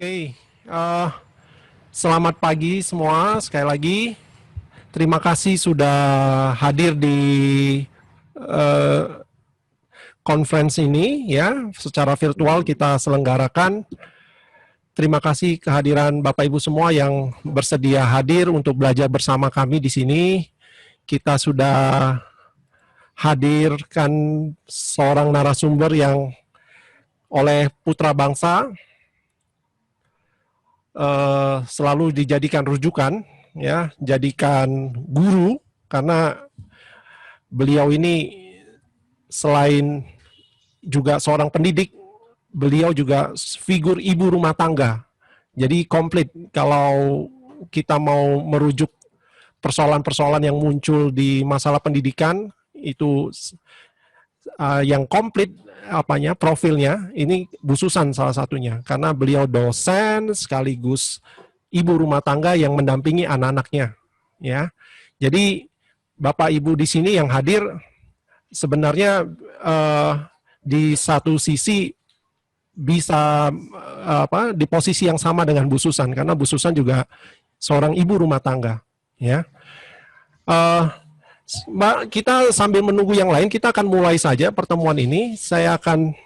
Oke, eh, selamat pagi semua. Sekali lagi, terima kasih sudah hadir di eh, conference ini ya, secara virtual kita selenggarakan. Terima kasih kehadiran Bapak Ibu semua yang bersedia hadir untuk belajar bersama kami di sini. Kita sudah hadirkan seorang narasumber yang oleh putra bangsa selalu dijadikan rujukan, ya, jadikan guru, karena beliau ini selain juga seorang pendidik, beliau juga figur ibu rumah tangga. Jadi komplit kalau kita mau merujuk persoalan-persoalan yang muncul di masalah pendidikan, itu yang komplit profilnya ini Bu Susan salah satunya, karena beliau dosen sekaligus ibu rumah tangga yang mendampingi anak-anaknya, ya. Jadi Bapak Ibu di sini yang hadir sebenarnya di satu sisi bisa di posisi yang sama dengan Bu Susan, karena Bu Susan juga seorang ibu rumah tangga, ya. Mbak, kita sambil menunggu yang lain, kita akan mulai saja pertemuan ini. Saya akan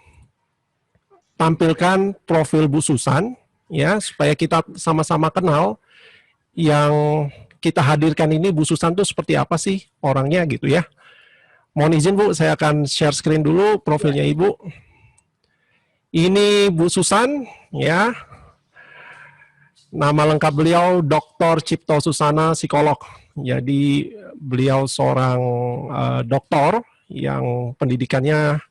tampilkan profil Bu Susan, ya, supaya kita sama-sama kenal yang kita hadirkan ini. Bu Susan itu seperti apa sih orangnya gitu ya. Mohon izin Bu, saya akan share screen dulu profilnya Ibu. Ini Bu Susan, ya. Nama lengkap beliau Dr. Cipto Susana, psikolog. Jadi beliau seorang doktor yang pendidikannya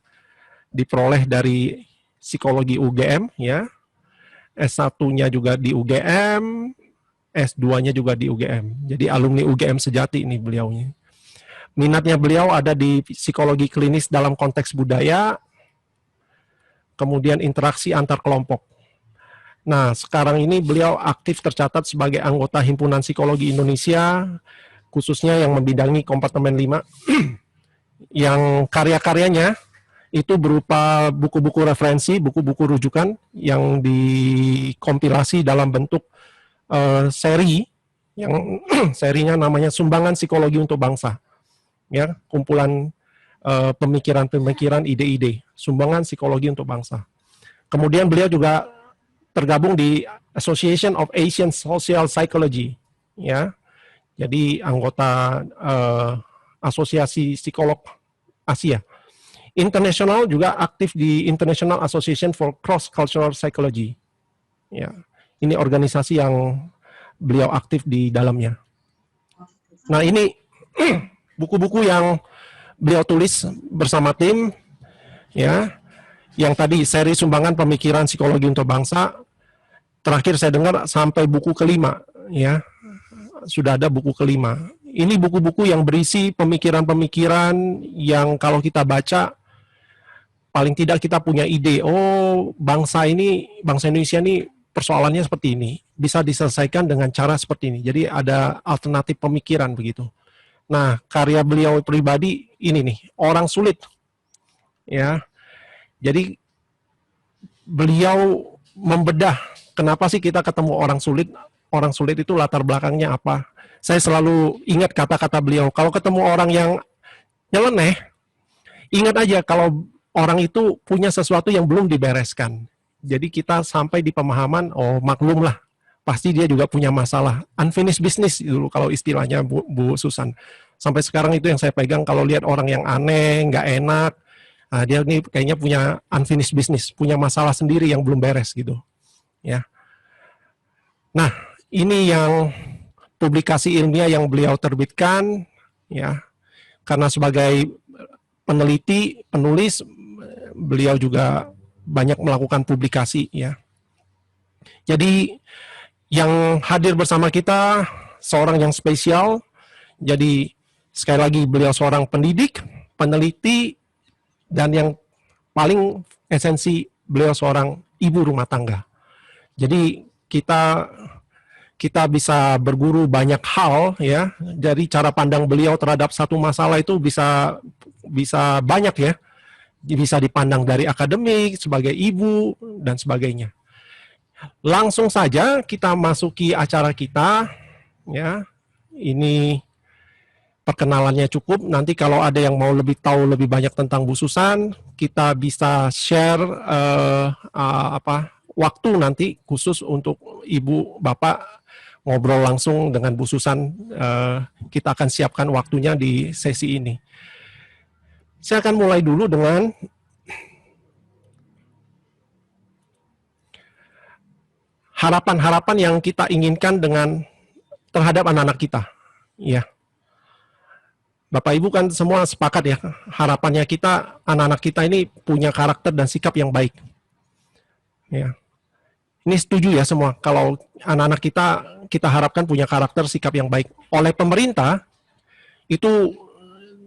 diperoleh dari psikologi UGM, ya. S1-nya juga di UGM, S2-nya juga di UGM. Jadi alumni UGM sejati ini beliaunya. Minatnya beliau ada di psikologi klinis dalam konteks budaya, kemudian interaksi antar kelompok. Nah, sekarang ini beliau aktif tercatat sebagai anggota Himpunan Psikologi Indonesia, khususnya yang membidangi Kompartemen 5, yang karya-karyanya itu berupa buku-buku referensi, buku-buku rujukan yang dikompilasi dalam bentuk seri, yang serinya namanya Sumbangan Psikologi untuk Bangsa, ya, kumpulan pemikiran-pemikiran, ide-ide, Sumbangan Psikologi untuk Bangsa. Kemudian beliau juga tergabung di Association of Asian Social Psychology, ya. Jadi anggota Asosiasi Psikolog Asia. International juga aktif di International Association for Cross Cultural Psychology. Ya. Ini organisasi yang beliau aktif di dalamnya. Nah, ini buku-buku yang beliau tulis bersama tim, ya. Yang tadi seri Sumbangan Pemikiran Psikologi untuk Bangsa. Terakhir saya dengar sampai buku kelima, ya, sudah ada buku kelima. Ini buku-buku yang berisi pemikiran-pemikiran yang kalau kita baca, paling tidak kita punya ide, oh bangsa Indonesia ini persoalannya seperti ini, bisa diselesaikan dengan cara seperti ini. Jadi ada alternatif pemikiran begitu. Nah, karya beliau pribadi ini nih, Orang Sulit, ya. Jadi beliau membedah kenapa sih kita ketemu orang sulit itu latar belakangnya apa. Saya selalu ingat kata-kata beliau, kalau ketemu orang yang nyeleneh, ingat aja kalau orang itu punya sesuatu yang belum dibereskan. Jadi kita sampai di pemahaman, oh maklum lah, pasti dia juga punya masalah. Unfinished business dulu kalau istilahnya Bu Susan. Sampai sekarang itu yang saya pegang, kalau lihat orang yang aneh, nggak enak, nah, dia ini kayaknya punya unfinished business, punya masalah sendiri yang belum beres gitu, ya. Nah, ini yang publikasi ilmiah yang beliau terbitkan, ya. Karena sebagai peneliti, penulis, beliau juga banyak melakukan publikasi, ya. Jadi yang hadir bersama kita seorang yang spesial. Jadi sekali lagi beliau seorang pendidik, peneliti, dan yang paling esensi beliau seorang ibu rumah tangga. Jadi kita bisa berguru banyak hal, ya. Jadi cara pandang beliau terhadap satu masalah itu bisa banyak, ya. Bisa dipandang dari akademik, sebagai ibu dan sebagainya. Langsung saja kita masuki acara kita, ya. Ini perkenalannya cukup. Nanti kalau ada yang mau lebih tahu lebih banyak tentang Bu Susan, kita bisa share waktu nanti khusus untuk Ibu Bapak ngobrol langsung dengan Bu Susan. Kita akan siapkan waktunya di sesi ini. Saya akan mulai dulu dengan harapan-harapan yang kita inginkan terhadap anak-anak kita. Ya. Bapak Ibu kan semua sepakat ya, harapannya kita, anak-anak kita ini punya karakter dan sikap yang baik. Ya. Ini setuju ya semua, kalau anak-anak kita harapkan punya karakter sikap yang baik. Oleh pemerintah, itu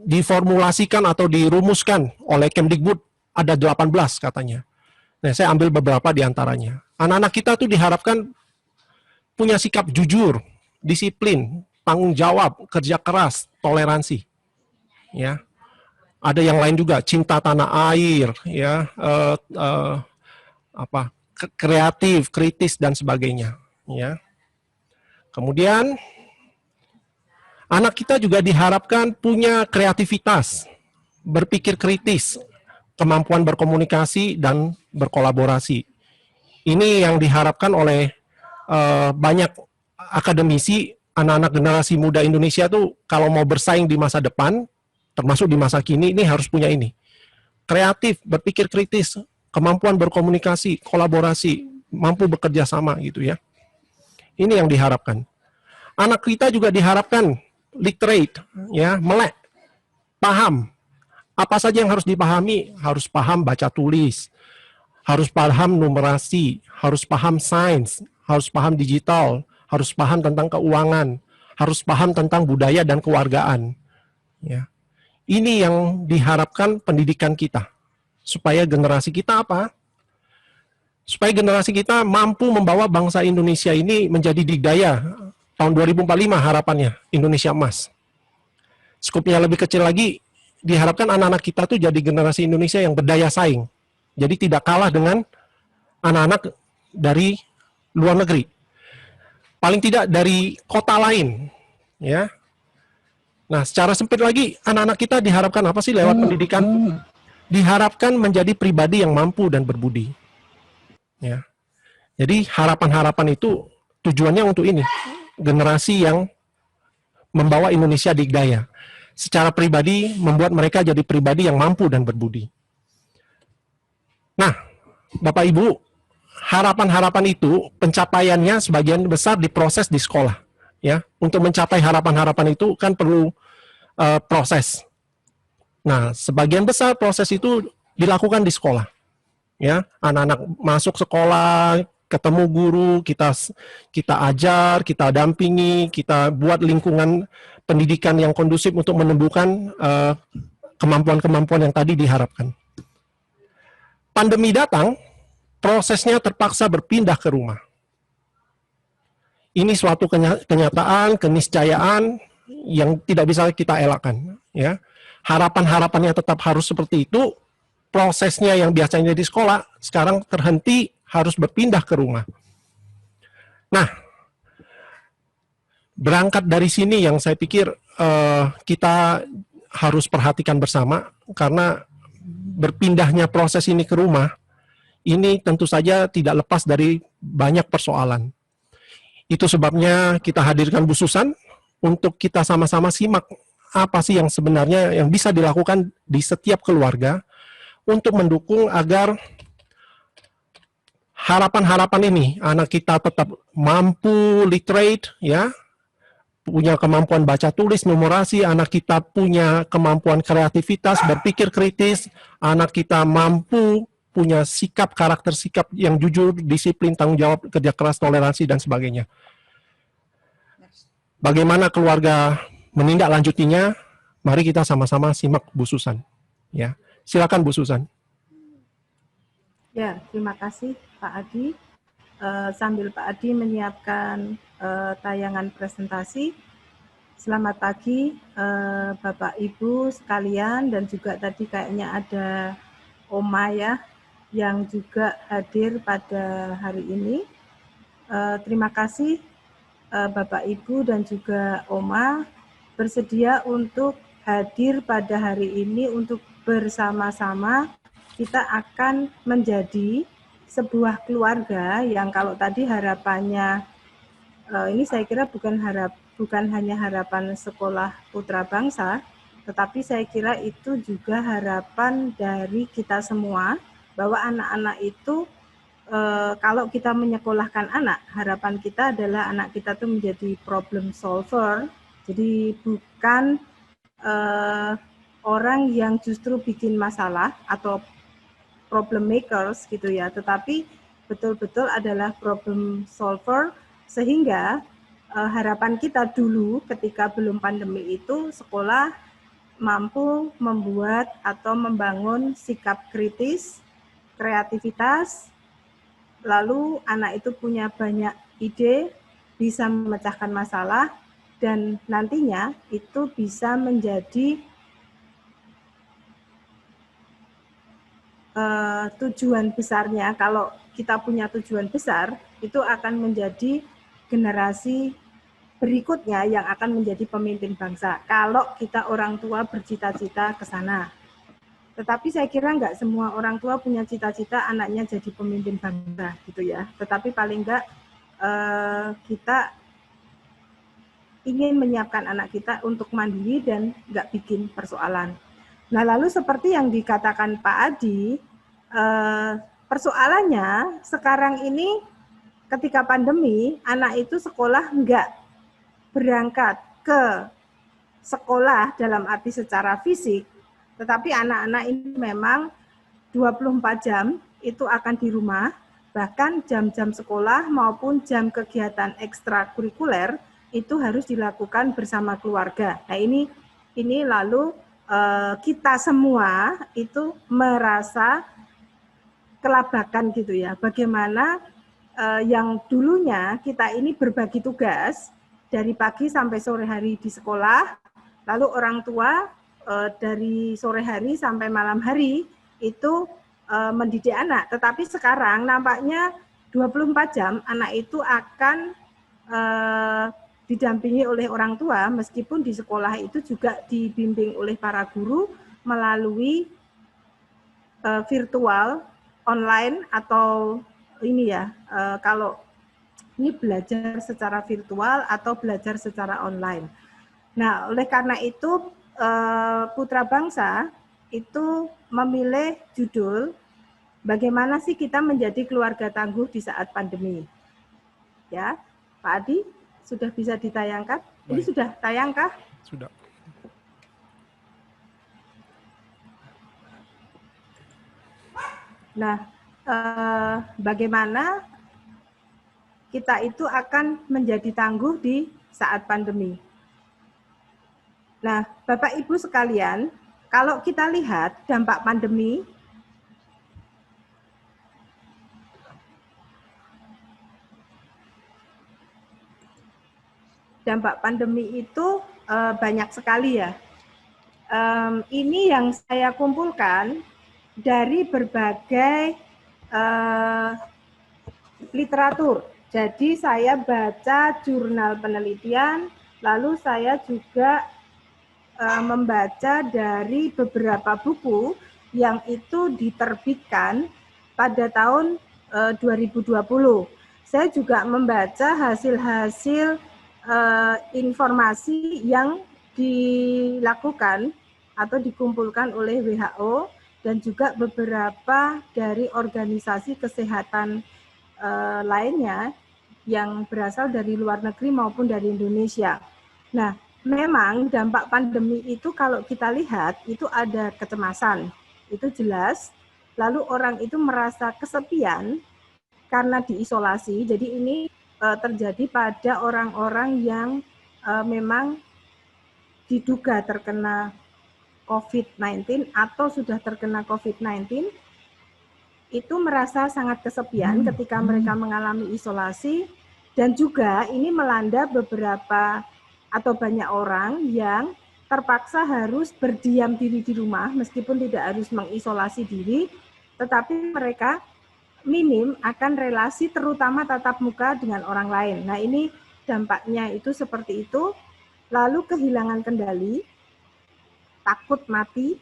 diformulasikan atau dirumuskan oleh Kemdikbud, ada 18 katanya. Nah, saya ambil beberapa di antaranya. Anak-anak kita tuh diharapkan punya sikap jujur, disiplin, tanggung jawab, kerja keras, toleransi. Ya, ada yang lain juga, cinta tanah air, ya, kreatif, kritis dan sebagainya. Ya. Kemudian anak kita juga diharapkan punya kreativitas, berpikir kritis, kemampuan berkomunikasi dan berkolaborasi. Ini yang diharapkan oleh banyak akademisi, anak-anak generasi muda Indonesia tuh kalau mau bersaing di masa depan, termasuk di masa kini, ini harus punya ini. Kreatif, berpikir kritis, kemampuan berkomunikasi, kolaborasi, mampu bekerja sama gitu ya. Ini yang diharapkan. Anak kita juga diharapkan literate, ya, melek, paham. Apa saja yang harus dipahami? Harus paham baca tulis, harus paham numerasi, harus paham sains, harus paham digital, harus paham tentang keuangan, harus paham tentang budaya dan kewargaan. Ya. Ini yang diharapkan pendidikan kita. Supaya generasi kita apa? Supaya generasi kita mampu membawa bangsa Indonesia ini menjadi dikdaya. Tahun 2045 harapannya, Indonesia emas. Skupnya lebih kecil lagi, diharapkan anak-anak kita tuh jadi generasi Indonesia yang berdaya saing. Jadi tidak kalah dengan anak-anak dari luar negeri. Paling tidak dari kota lain. Ya. Nah, secara sempit lagi, anak-anak kita diharapkan apa sih lewat pendidikan? Diharapkan menjadi pribadi yang mampu dan berbudi. Ya. Jadi harapan-harapan itu tujuannya untuk ini, generasi yang membawa Indonesia dikdaya. Secara pribadi membuat mereka jadi pribadi yang mampu dan berbudi. Nah, Bapak Ibu, harapan-harapan itu pencapaiannya sebagian besar diproses di sekolah. Ya, untuk mencapai harapan-harapan itu kan perlu proses. Nah, sebagian besar proses itu dilakukan di sekolah. Ya, anak-anak masuk sekolah, ketemu guru, kita ajar, kita dampingi, kita buat lingkungan pendidikan yang kondusif untuk menumbuhkan kemampuan-kemampuan yang tadi diharapkan. Pandemi datang, prosesnya terpaksa berpindah ke rumah. Ini suatu kenyataan, keniscayaan yang tidak bisa kita elakkan. Ya. Harapan-harapannya tetap harus seperti itu, prosesnya yang biasanya di sekolah, sekarang terhenti, harus berpindah ke rumah. Nah, berangkat dari sini yang saya pikir kita harus perhatikan bersama, karena berpindahnya proses ini ke rumah, ini tentu saja tidak lepas dari banyak persoalan. Itu sebabnya kita hadirkan Bu Susan untuk kita sama-sama simak apa sih yang sebenarnya yang bisa dilakukan di setiap keluarga untuk mendukung agar harapan-harapan ini anak kita tetap mampu literate, ya, punya kemampuan baca tulis, numerasi, anak kita punya kemampuan kreativitas, berpikir kritis, anak kita mampu punya sikap, karakter sikap yang jujur, disiplin, tanggung jawab, kerja keras, toleransi, dan sebagainya. Bagaimana keluarga menindaklanjutinya? Mari kita sama-sama simak Bu Susan. Ya, silakan Bu Susan. Ya, terima kasih Pak Adi. Sambil Pak Adi menyiapkan tayangan presentasi, selamat pagi Bapak Ibu sekalian, dan juga tadi kayaknya ada Oma ya yang juga hadir pada hari ini. Terima kasih Bapak Ibu dan juga Oma bersedia untuk hadir pada hari ini untuk bersama-sama kita akan menjadi sebuah keluarga yang kalau tadi harapannya ini saya kira bukan hanya harapan sekolah putra bangsa, tetapi saya kira itu juga harapan dari kita semua bahwa anak-anak itu kalau kita menyekolahkan anak, harapan kita adalah anak kita tuh menjadi problem solver, jadi bukan orang yang justru bikin masalah atau problem makers gitu ya, tetapi betul-betul adalah problem solver sehingga harapan kita dulu ketika belum pandemi itu sekolah mampu membuat atau membangun sikap kritis, kreativitas, lalu anak itu punya banyak ide, bisa memecahkan masalah, dan nantinya itu bisa menjadi tujuan besarnya. Kalau kita punya tujuan besar, itu akan menjadi generasi berikutnya yang akan menjadi pemimpin bangsa. Kalau kita orang tua bercita-cita ke sana. Tetapi saya kira nggak semua orang tua punya cita-cita anaknya jadi pemimpin bangsa gitu ya. Tetapi paling nggak kita ingin menyiapkan anak kita untuk mandiri dan nggak bikin persoalan. Nah lalu seperti yang dikatakan Pak Adi, persoalannya sekarang ini ketika pandemi anak itu sekolah nggak berangkat ke sekolah dalam arti secara fisik, tetapi anak-anak ini memang 24 jam itu akan di rumah, bahkan jam-jam sekolah maupun jam kegiatan ekstrakurikuler itu harus dilakukan bersama keluarga. Nah ini lalu kita semua itu merasa kelabakan gitu ya. Bagaimana yang dulunya kita ini berbagi tugas dari pagi sampai sore hari di sekolah, lalu orang tua dari sore hari sampai malam hari itu mendidik anak. Tetapi sekarang nampaknya 24 jam anak itu akan didampingi oleh orang tua, meskipun di sekolah itu juga dibimbing oleh para guru melalui virtual, online, atau ini ya, kalau ini belajar secara virtual atau belajar secara online. Nah, oleh karena itu Putra Bangsa itu memilih judul bagaimana sih kita menjadi keluarga tangguh di saat pandemi. Ya, Pak Adi, sudah bisa ditayangkan? Baik. Ini sudah tayangkah? Sudah. Nah, bagaimana kita itu akan menjadi tangguh di saat pandemi. Nah, Bapak Ibu sekalian, kalau kita lihat dampak pandemi, itu banyak sekali ya. Ini yang saya kumpulkan dari berbagai literatur. Jadi saya baca jurnal penelitian, lalu saya juga membaca dari beberapa buku yang itu diterbitkan pada tahun 2020. Saya juga membaca hasil-hasil informasi yang dilakukan atau dikumpulkan oleh WHO dan juga beberapa dari organisasi kesehatan lainnya yang berasal dari luar negeri maupun dari Indonesia. Nah, memang dampak pandemi itu kalau kita lihat itu ada kecemasan, itu jelas. Lalu orang itu merasa kesepian karena diisolasi. Jadi ini terjadi pada orang-orang yang memang diduga terkena COVID-19 atau sudah terkena COVID-19, itu merasa sangat kesepian ketika mereka mengalami isolasi, dan juga ini melanda beberapa atau banyak orang yang terpaksa harus berdiam diri di rumah meskipun tidak harus mengisolasi diri, tetapi mereka minim akan relasi terutama tatap muka dengan orang lain. Nah, ini dampaknya itu seperti itu. Lalu kehilangan kendali, takut mati,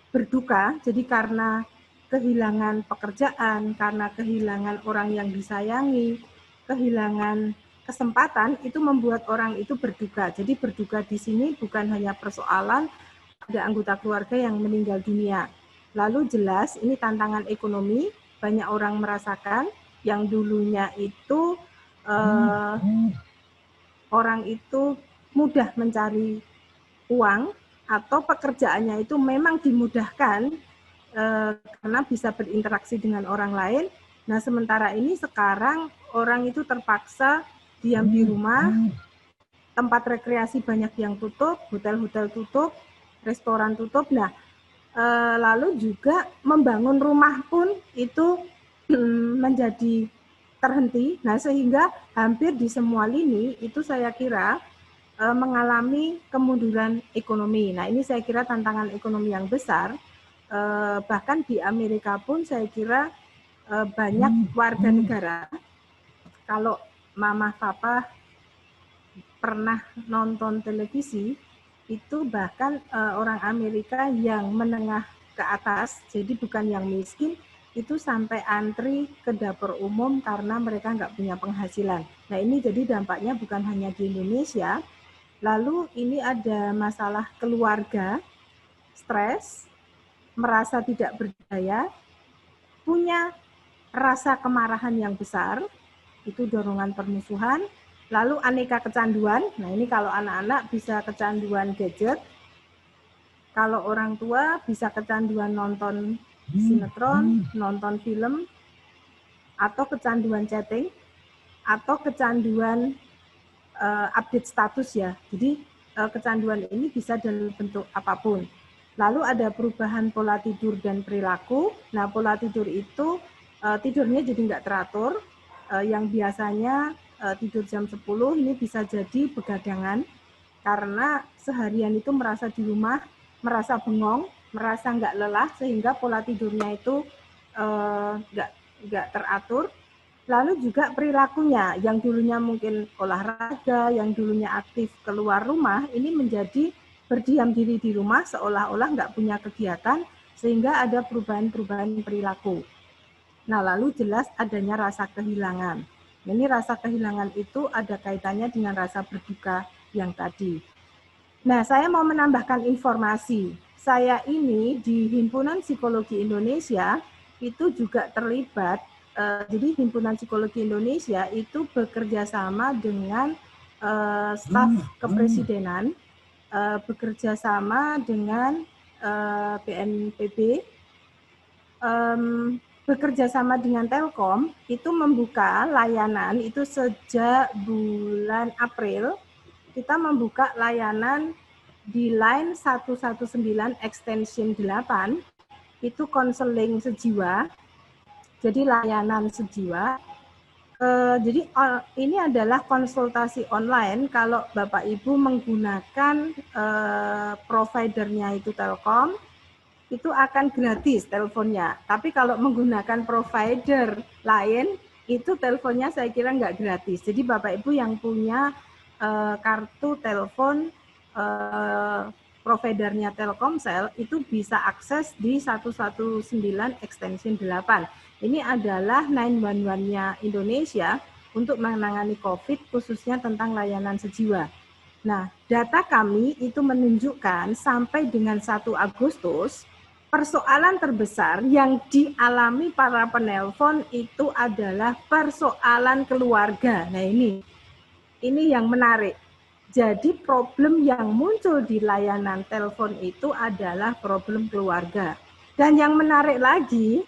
berduka, jadi karena kehilangan pekerjaan, karena kehilangan orang yang disayangi, kehilangan kesempatan, itu membuat orang itu berduka. Jadi berduka di sini bukan hanya persoalan ada anggota keluarga yang meninggal dunia. Lalu jelas ini tantangan ekonomi, banyak orang merasakan yang dulunya itu orang itu mudah mencari uang atau pekerjaannya itu memang dimudahkan karena bisa berinteraksi dengan orang lain. Nah, sementara ini sekarang orang itu terpaksa diam di rumah, tempat rekreasi banyak yang tutup, hotel-hotel tutup, restoran tutup. Nah, lalu juga membangun rumah pun itu menjadi terhenti. Nah, sehingga hampir di semua lini itu saya kira mengalami kemunduran ekonomi. Nah, ini saya kira tantangan ekonomi yang besar. Bahkan di Amerika pun saya kira banyak warga negara, kalau mama papa pernah nonton televisi, itu bahkan orang Amerika yang menengah ke atas, jadi bukan yang miskin, itu sampai antri ke dapur umum karena mereka nggak punya penghasilan. Nah, ini jadi dampaknya bukan hanya di Indonesia. Lalu ini ada masalah keluarga, stres, merasa tidak berdaya, punya rasa kemarahan yang besar, itu dorongan permusuhan. Lalu aneka kecanduan, nah ini kalau anak-anak bisa kecanduan gadget, kalau orang tua bisa kecanduan nonton sinetron, nonton film, atau kecanduan chatting, atau kecanduan update status ya. Jadi kecanduan ini bisa dalam bentuk apapun. Lalu ada perubahan pola tidur dan perilaku. Nah, pola tidur itu tidurnya jadi nggak teratur. Yang biasanya tidur jam 10 ini bisa jadi begadangan karena seharian itu merasa di rumah, merasa bengong, merasa nggak lelah sehingga pola tidurnya itu nggak teratur. Lalu juga perilakunya, yang dulunya mungkin olahraga, yang dulunya aktif keluar rumah, ini menjadi berdiam diri di rumah seolah-olah nggak punya kegiatan, sehingga ada perubahan-perubahan perilaku. Nah, lalu jelas adanya rasa kehilangan. Ini rasa kehilangan itu ada kaitannya dengan rasa berduka yang tadi. Nah, saya mau menambahkan informasi. Saya ini di Himpunan Psikologi Indonesia itu juga terlibat. Jadi Himpunan Psikologi Indonesia itu bekerja sama dengan staf kepresidenan, bekerja sama dengan BNPB, bekerja sama dengan Telkom, itu membuka layanan itu sejak bulan April, kita membuka layanan di line 119 extension 8, itu konseling sejiwa, jadi layanan sejiwa. Jadi ini adalah konsultasi online kalau Bapak Ibu menggunakan providernya itu Telkom, itu akan gratis teleponnya. Tapi kalau menggunakan provider lain, itu teleponnya saya kira nggak gratis. Jadi Bapak Ibu yang punya kartu telepon providernya Telkomsel itu bisa akses di 119 extension 8. Ini adalah 911-nya Indonesia untuk menangani COVID khususnya tentang layanan sejiwa. Nah, data kami itu menunjukkan sampai dengan 1 Agustus persoalan terbesar yang dialami para penelpon itu adalah persoalan keluarga. Nah, ini yang menarik. Jadi problem yang muncul di layanan telepon itu adalah problem keluarga. Dan yang menarik lagi,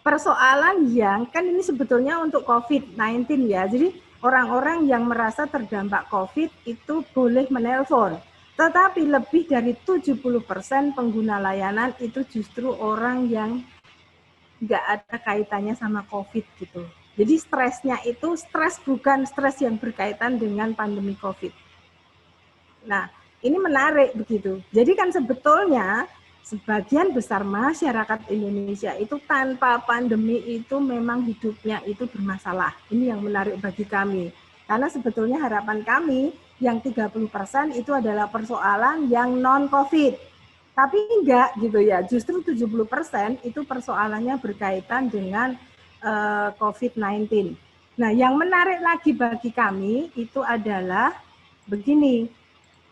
persoalan yang kan ini sebetulnya untuk COVID-19 ya. Jadi orang-orang yang merasa terdampak COVID itu boleh menelpon. Tetapi lebih dari 70% pengguna layanan itu justru orang yang nggak ada kaitannya sama COVID gitu. Jadi stresnya itu stres bukan stres yang berkaitan dengan pandemi COVID. Nah, ini menarik begitu. Jadi kan sebetulnya sebagian besar masyarakat Indonesia itu tanpa pandemi itu memang hidupnya itu bermasalah. Ini yang menarik bagi kami. Karena sebetulnya harapan kami yang 30% itu adalah persoalan yang non-COVID. Tapi enggak gitu ya, justru 70% itu persoalannya berkaitan dengan COVID-19. Nah, yang menarik lagi bagi kami itu adalah begini,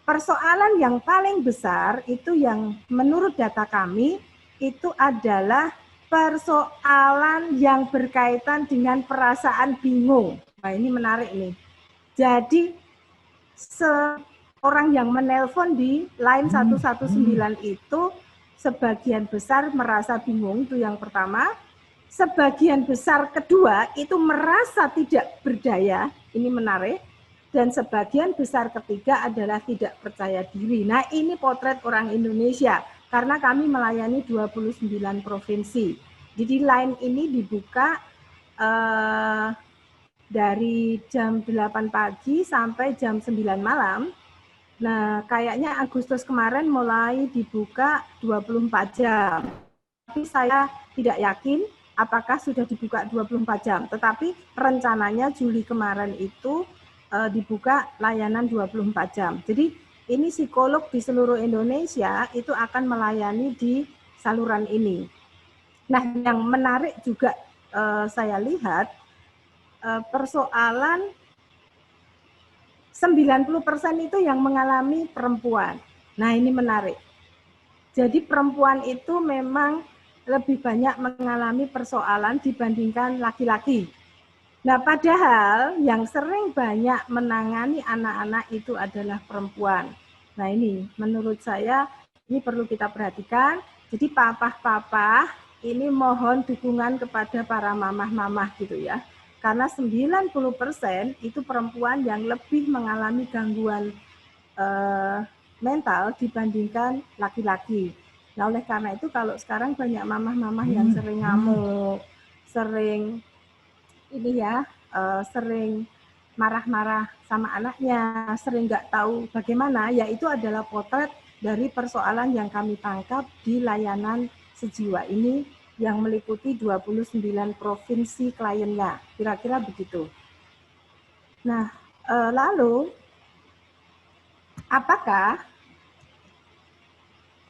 persoalan yang paling besar itu yang menurut data kami itu adalah persoalan yang berkaitan dengan perasaan bingung. Nah, ini menarik nih. Jadi seorang yang menelpon di line 119 itu sebagian besar merasa bingung, itu yang pertama. Sebagian besar kedua itu merasa tidak berdaya, ini menarik. Dan sebagian besar ketiga adalah tidak percaya diri. Nah, ini potret orang Indonesia karena kami melayani 29 provinsi. Jadi line ini dibuka dari jam 8 pagi sampai jam 9 malam. Nah, kayaknya Agustus kemarin mulai dibuka 24 jam. Tapi saya tidak yakin apakah sudah dibuka 24 jam. Tetapi rencananya Juli kemarin itu dibuka layanan 24 jam. Jadi ini psikolog di seluruh Indonesia itu akan melayani di saluran ini. Nah, yang menarik juga saya lihat persoalan 90% itu yang mengalami perempuan. Nah, ini menarik. Jadi perempuan itu memang lebih banyak mengalami persoalan dibandingkan laki-laki. Nah, padahal yang sering banyak menangani anak-anak itu adalah perempuan. Nah, ini menurut saya ini perlu kita perhatikan. Jadi papa-papa ini mohon dukungan kepada para mamah-mamah gitu ya. Karena 90% itu perempuan yang lebih mengalami gangguan mental dibandingkan laki-laki. Nah, oleh karena itu kalau sekarang banyak mamah-mamah yang sering ngamuk, sering ini ya, sering marah-marah sama anaknya, sering nggak tahu bagaimana, ya itu adalah potret dari persoalan yang kami tangkap di layanan sejiwa ini yang meliputi 29 provinsi kliennya, kira-kira begitu. Nah, lalu apakah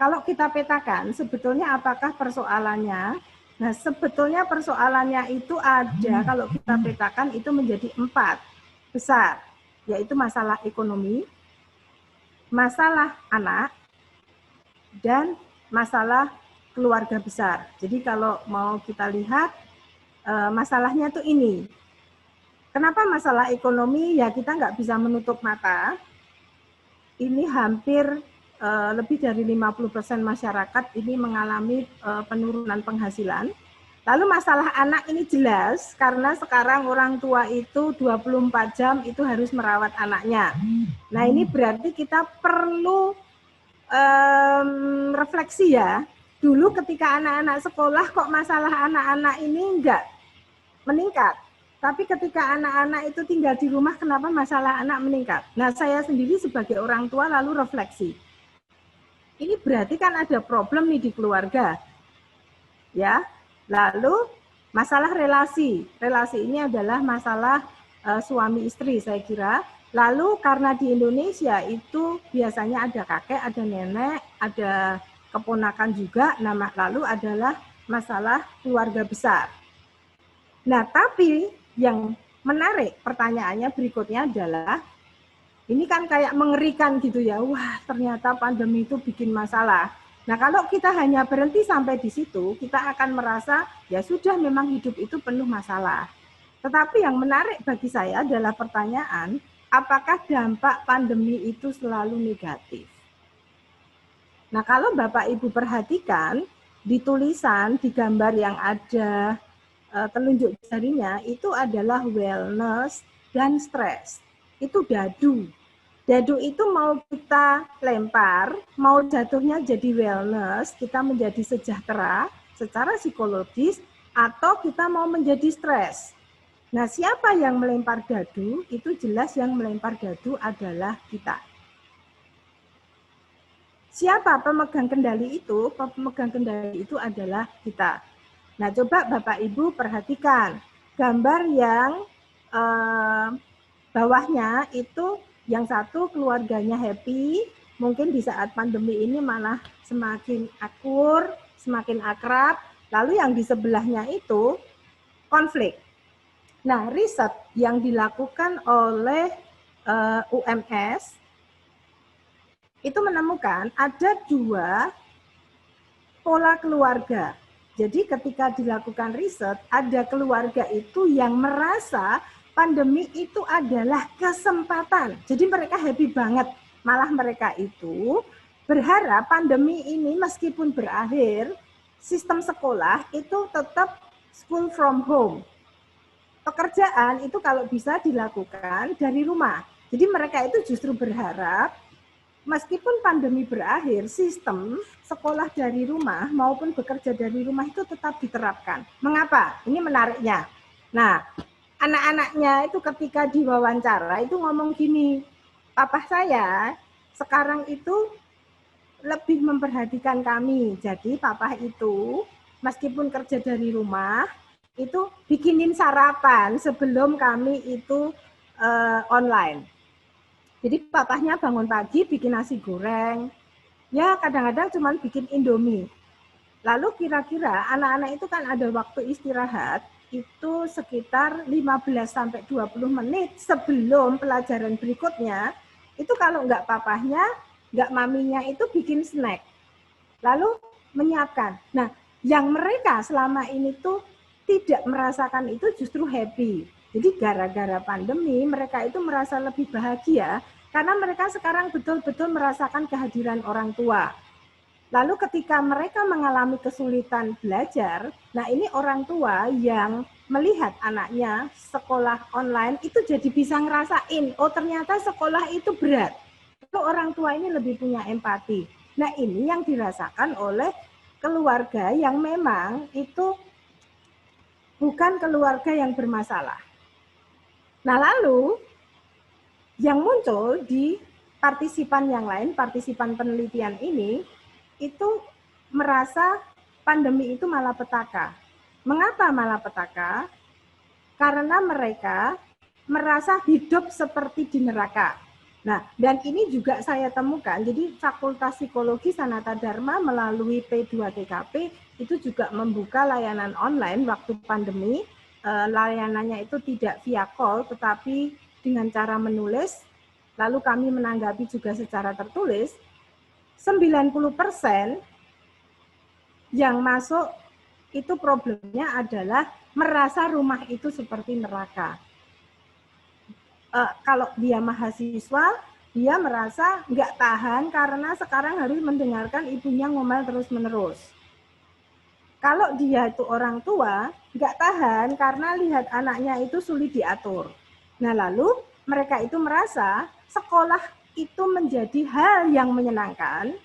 kalau kita petakan sebetulnya apakah persoalannya? Nah, sebetulnya persoalannya itu ada, kalau kita petakan itu menjadi 4 besar, yaitu masalah ekonomi, masalah anak, dan masalah keluarga besar. Jadi kalau mau kita lihat masalahnya tuh ini. Kenapa masalah ekonomi? Ya kita nggak bisa menutup mata. Ini hampir lebih dari 50% masyarakat ini mengalami penurunan penghasilan. Lalu masalah anak ini jelas karena sekarang orang tua itu 24 jam itu harus merawat anaknya. Nah, ini berarti kita perlu refleksi ya. Dulu ketika anak-anak sekolah kok masalah anak-anak ini enggak meningkat. Tapi ketika anak-anak itu tinggal di rumah kenapa masalah anak meningkat? Nah, saya sendiri sebagai orang tua lalu refleksi. Ini berarti kan ada problem nih di keluarga. Ya. Lalu masalah relasi. Relasi ini adalah masalah suami istri saya kira. Lalu karena di Indonesia itu biasanya ada kakek, ada nenek, ada keponakan juga. Nah, lalu adalah masalah keluarga besar. Nah, tapi yang menarik pertanyaannya berikutnya adalah ini kan kayak mengerikan gitu ya. Wah, ternyata pandemi itu bikin masalah. Nah, kalau kita hanya berhenti sampai di situ, kita akan merasa ya sudah memang hidup itu penuh masalah. Tetapi yang menarik bagi saya adalah pertanyaan, apakah dampak pandemi itu selalu negatif? Nah, kalau Bapak Ibu perhatikan di tulisan, di gambar yang ada telunjuk jarinya itu adalah wellness dan stres. Itu dadu. Dadu itu mau kita lempar, mau jatuhnya jadi wellness, kita menjadi sejahtera secara psikologis, atau kita mau menjadi stres. Nah, siapa yang melempar dadu? Itu jelas yang melempar dadu adalah kita. Siapa pemegang kendali itu? Pemegang kendali itu adalah kita. Nah, coba Bapak Ibu perhatikan gambar yang bawahnya itu, yang satu keluarganya happy, mungkin di saat pandemi ini malah semakin akur, semakin akrab. Lalu yang di sebelahnya itu konflik. Nah, riset yang dilakukan oleh UMS itu menemukan ada 2 pola keluarga. Jadi ketika dilakukan riset, ada keluarga itu yang merasa pandemi itu adalah kesempatan. Jadi mereka happy banget. Malah mereka itu berharap pandemi ini meskipun berakhir, sistem sekolah itu tetap school from home. Pekerjaan itu kalau bisa dilakukan dari rumah. Jadi mereka itu justru berharap meskipun pandemi berakhir, sistem sekolah dari rumah maupun bekerja dari rumah itu tetap diterapkan. Mengapa? Ini menariknya. Nah, anak-anaknya itu ketika diwawancara itu ngomong gini, papa saya sekarang itu lebih memperhatikan kami. Jadi papa itu meskipun kerja dari rumah, itu bikinin sarapan sebelum kami itu online. Jadi papahnya bangun pagi bikin nasi goreng, ya kadang-kadang cuma bikin Indomie. Lalu kira-kira anak-anak itu kan ada waktu istirahat, itu sekitar 15-20 menit sebelum pelajaran berikutnya, itu kalau nggak papahnya, nggak maminya itu bikin snack. Lalu menyiapkan. Nah, yang mereka selama ini tuh tidak merasakan itu justru happy. Jadi gara-gara pandemi mereka itu merasa lebih bahagia karena mereka sekarang betul-betul merasakan kehadiran orang tua. Lalu ketika mereka mengalami kesulitan belajar, nah ini orang tua yang melihat anaknya sekolah online itu jadi bisa ngerasain, oh ternyata sekolah itu berat. Lalu orang tua ini lebih punya empati. Nah ini yang dirasakan oleh keluarga yang memang itu bukan keluarga yang bermasalah. Nah lalu yang muncul di partisipan yang lain, partisipan penelitian ini, itu merasa pandemi itu malapetaka. Mengapa malapetaka? Karena mereka merasa hidup seperti di neraka. Nah, dan ini juga saya temukan, jadi Fakultas Psikologi Sanata Dharma melalui P2TKP itu juga membuka layanan online waktu pandemi. Layanannya itu tidak via call, tetapi dengan cara menulis, lalu kami menanggapi juga secara tertulis. 90% yang masuk itu problemnya adalah merasa rumah itu seperti neraka. Kalau dia mahasiswa, dia merasa nggak tahan karena sekarang harus mendengarkan ibunya ngomel terus-menerus. Kalau dia itu orang tua, nggak tahan karena lihat anaknya itu sulit diatur. Nah lalu mereka itu merasa sekolah itu menjadi hal yang menyenangkan.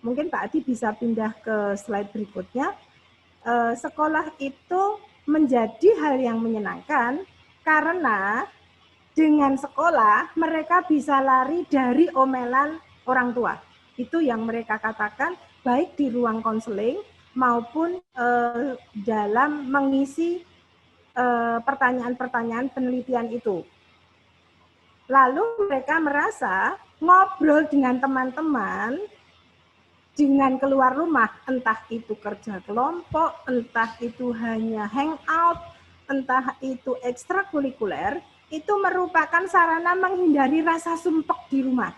Mungkin Pak Adi bisa pindah ke slide berikutnya. Sekolah itu menjadi hal yang menyenangkan karena dengan sekolah mereka bisa lari dari omelan orang tua. Itu yang mereka katakan baik di ruang konseling maupun dalam mengisi pertanyaan-pertanyaan penelitian itu. Lalu mereka merasa ngobrol dengan teman-teman, dengan keluar rumah, entah itu kerja kelompok, entah itu hanya hangout, entah itu ekstrakurikuler, itu merupakan sarana menghindari rasa sumpek di rumah.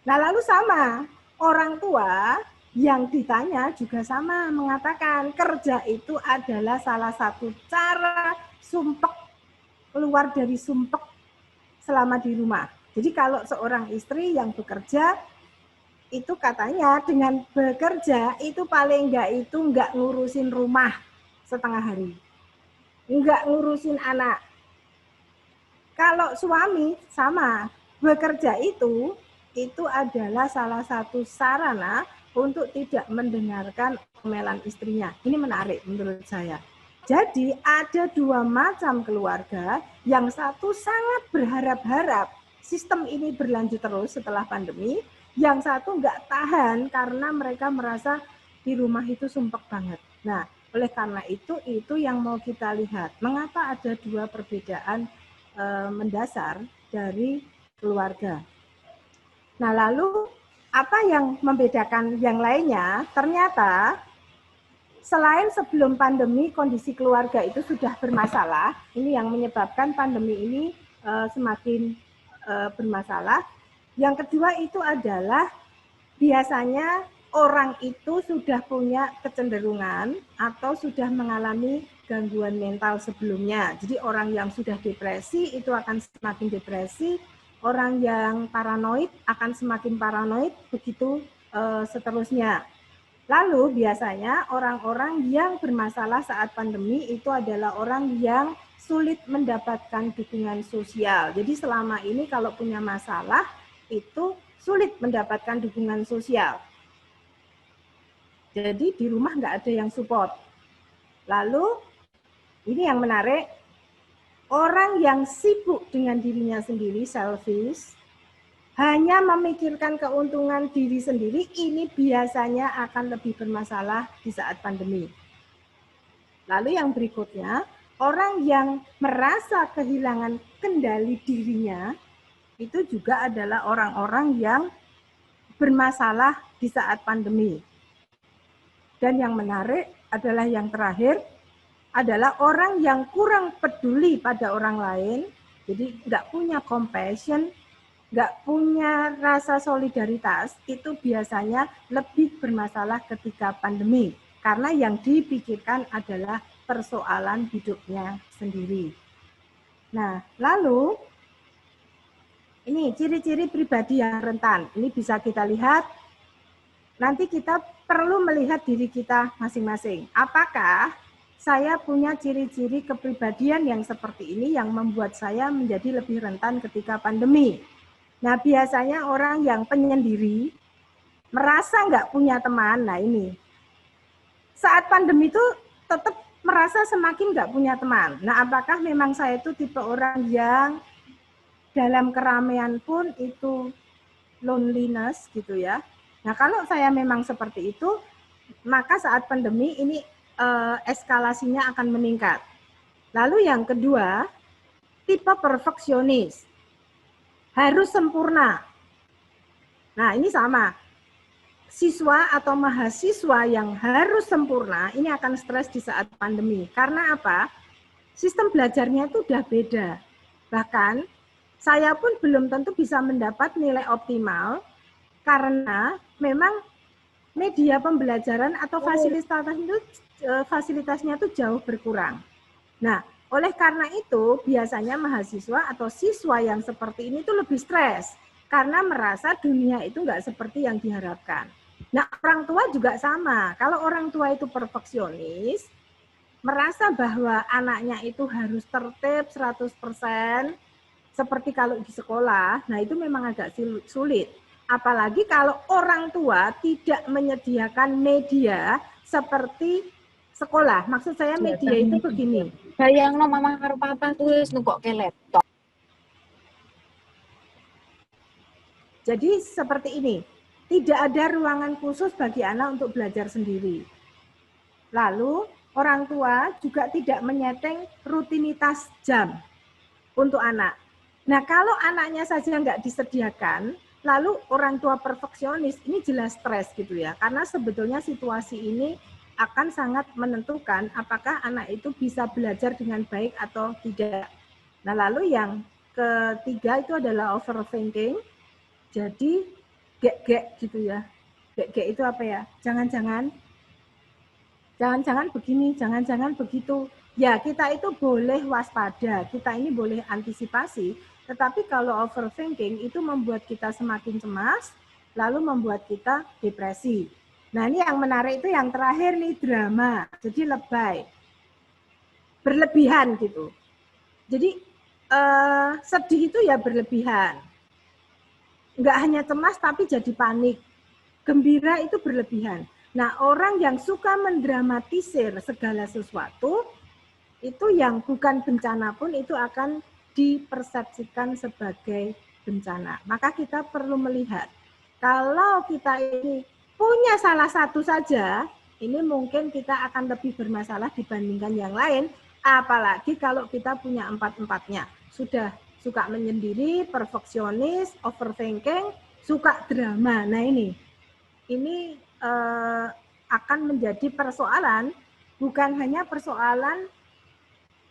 Nah lalu sama, orang tua yang ditanya juga sama, mengatakan kerja itu adalah salah satu cara sumpek, keluar dari sumpek selama di rumah. Jadi kalau seorang istri yang bekerja, itu katanya dengan bekerja itu paling enggak ngurusin rumah setengah hari. Enggak ngurusin anak. Kalau suami sama, bekerja itu adalah salah satu sarana untuk tidak mendengarkan omelan istrinya. Ini menarik menurut saya. Jadi ada 2 macam keluarga, yang satu sangat berharap-harap sistem ini berlanjut terus setelah pandemi, yang satu nggak tahan karena mereka merasa di rumah itu sumpek banget. Nah, oleh karena itu yang mau kita lihat. Mengapa ada dua perbedaan mendasar dari keluarga. Nah, lalu apa yang membedakan yang lainnya? Ternyata selain sebelum pandemi kondisi keluarga itu sudah bermasalah, ini yang menyebabkan pandemi ini semakin bermasalah. Yang kedua itu adalah biasanya orang itu sudah punya kecenderungan atau sudah mengalami gangguan mental sebelumnya. Jadi orang yang sudah depresi itu akan semakin depresi, orang yang paranoid akan semakin paranoid, begitu seterusnya. Lalu biasanya orang-orang yang bermasalah saat pandemi itu adalah orang yang sulit mendapatkan dukungan sosial. Jadi selama ini kalau punya masalah itu sulit mendapatkan dukungan sosial. Jadi di rumah nggak ada yang support. Lalu ini yang menarik, orang yang sibuk dengan dirinya sendiri, selfish, hanya memikirkan keuntungan diri sendiri, ini biasanya akan lebih bermasalah di saat pandemi. Lalu yang berikutnya, orang yang merasa kehilangan kendali dirinya, itu juga adalah orang-orang yang bermasalah di saat pandemi. Dan yang menarik adalah yang terakhir, adalah orang yang kurang peduli pada orang lain, jadi nggak punya compassion, nggak punya rasa solidaritas, itu biasanya lebih bermasalah ketika pandemi. Karena yang dipikirkan adalah persoalan hidupnya sendiri. Nah, lalu ini ciri-ciri pribadi yang rentan. Ini bisa kita lihat, nanti kita perlu melihat diri kita masing-masing. Apakah saya punya ciri-ciri kepribadian yang seperti ini yang membuat saya menjadi lebih rentan ketika pandemi? Nah, biasanya orang yang penyendiri, merasa nggak punya teman, nah ini. Saat pandemi itu tetap merasa semakin nggak punya teman. Nah, apakah memang saya itu tipe orang yang dalam keramaian pun itu loneliness gitu ya. Nah, kalau saya memang seperti itu, maka saat pandemi ini eskalasinya akan meningkat. Lalu yang kedua, tipe perfeksionis. Harus sempurna. Nah, ini sama. Siswa atau mahasiswa yang harus sempurna, ini akan stres di saat pandemi. Karena apa? Sistem belajarnya itu udah beda. Bahkan, saya pun belum tentu bisa mendapat nilai optimal, karena memang media pembelajaran atau fasilitasnya itu jauh berkurang. Nah, oleh karena itu biasanya mahasiswa atau siswa yang seperti ini tuh lebih stres karena merasa dunia itu nggak seperti yang diharapkan. Nah, orang tua juga sama. Kalau orang tua itu perfeksionis, merasa bahwa anaknya itu harus tertib 100%, seperti kalau di sekolah, nah itu memang agak sulit. Apalagi kalau orang tua tidak menyediakan media seperti sekolah. Maksud saya media itu begini. Bayangno mama karo papa tulis nukokke laptop. Jadi seperti ini. Tidak ada ruangan khusus bagi anak untuk belajar sendiri. Lalu orang tua juga tidak menyeting rutinitas jam untuk anak. Nah, kalau anaknya saja nggak disediakan, lalu orang tua perfeksionis, ini jelas stres gitu ya. Karena sebetulnya situasi ini akan sangat menentukan apakah anak itu bisa belajar dengan baik atau tidak. Nah, lalu yang ketiga itu adalah overthinking. Jadi, gek-gek gitu ya. Gek-gek itu apa ya? Jangan-jangan begini, jangan-jangan begitu. Ya, kita itu boleh waspada, kita ini boleh antisipasi, tetapi kalau overthinking itu membuat kita semakin cemas, lalu membuat kita depresi. Nah, ini yang menarik itu yang terakhir nih, drama. Jadi lebay. Berlebihan gitu. Jadi sedih itu ya berlebihan. Enggak hanya cemas tapi jadi panik. Gembira itu berlebihan. Nah, orang yang suka mendramatisir segala sesuatu, itu yang bukan bencana pun itu akan dipersepsikan sebagai bencana. Maka kita perlu melihat Kalau kita ini punya salah satu saja, ini mungkin kita akan lebih bermasalah dibandingkan yang lain, apalagi kalau kita punya empat-empatnya. Sudah suka menyendiri, perfeksionis, overthinking, suka drama. Nah ini akan menjadi persoalan, bukan hanya persoalan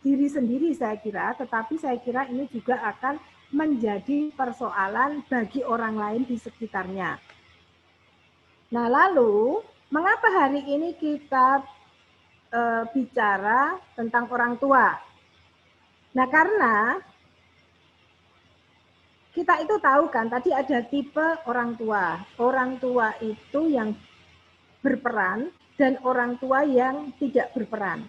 diri sendiri saya kira, tetapi saya kira ini juga akan menjadi persoalan bagi orang lain di sekitarnya. Nah lalu, mengapa hari ini kita bicara tentang orang tua? Nah karena kita itu tahu kan, tadi ada tipe orang tua. Orang tua itu yang berperan dan orang tua yang tidak berperan.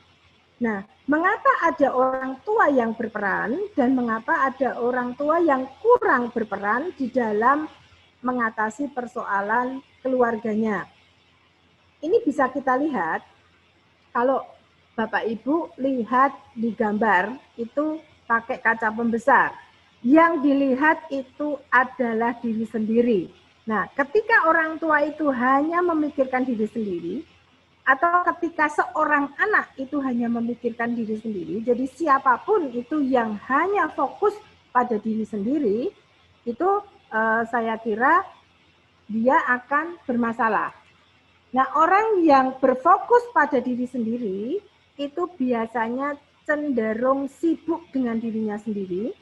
Nah, mengapa ada orang tua yang berperan dan mengapa ada orang tua yang kurang berperan di dalam mengatasi persoalan keluarganya? Ini bisa kita lihat, kalau Bapak Ibu lihat di gambar, itu pakai kaca pembesar. Yang dilihat itu adalah diri sendiri. Nah, ketika orang tua itu hanya memikirkan diri sendiri, atau ketika seorang anak itu hanya memikirkan diri sendiri, jadi siapapun itu yang hanya fokus pada diri sendiri, itu saya kira dia akan bermasalah. Nah, orang yang berfokus pada diri sendiri, itu biasanya cenderung sibuk dengan dirinya sendiri,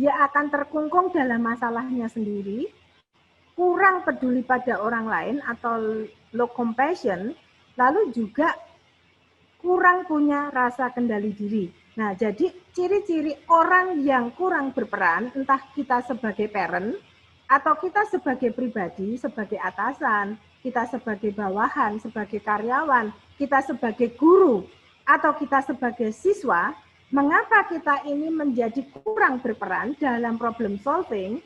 dia akan terkungkung dalam masalahnya sendiri, kurang peduli pada orang lain atau low compassion, lalu juga kurang punya rasa kendali diri. Nah, jadi ciri-ciri orang yang kurang berperan, entah kita sebagai parent, atau kita sebagai pribadi, sebagai atasan, kita sebagai bawahan, sebagai karyawan, kita sebagai guru, atau kita sebagai siswa, mengapa kita ini menjadi kurang berperan dalam problem solving,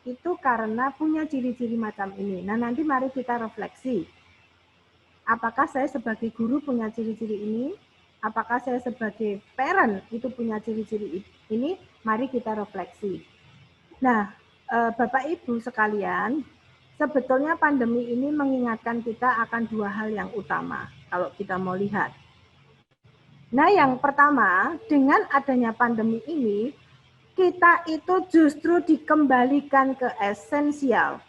itu karena punya ciri-ciri macam ini. Nah, nanti mari kita refleksi. Apakah saya sebagai guru punya ciri-ciri ini? Apakah saya sebagai parent itu punya ciri-ciri ini? Mari kita refleksi. Nah, Bapak Ibu sekalian, sebetulnya pandemi ini mengingatkan kita akan dua hal yang utama kalau kita mau lihat. Nah, yang pertama, dengan adanya pandemi ini, kita itu justru dikembalikan ke esensial.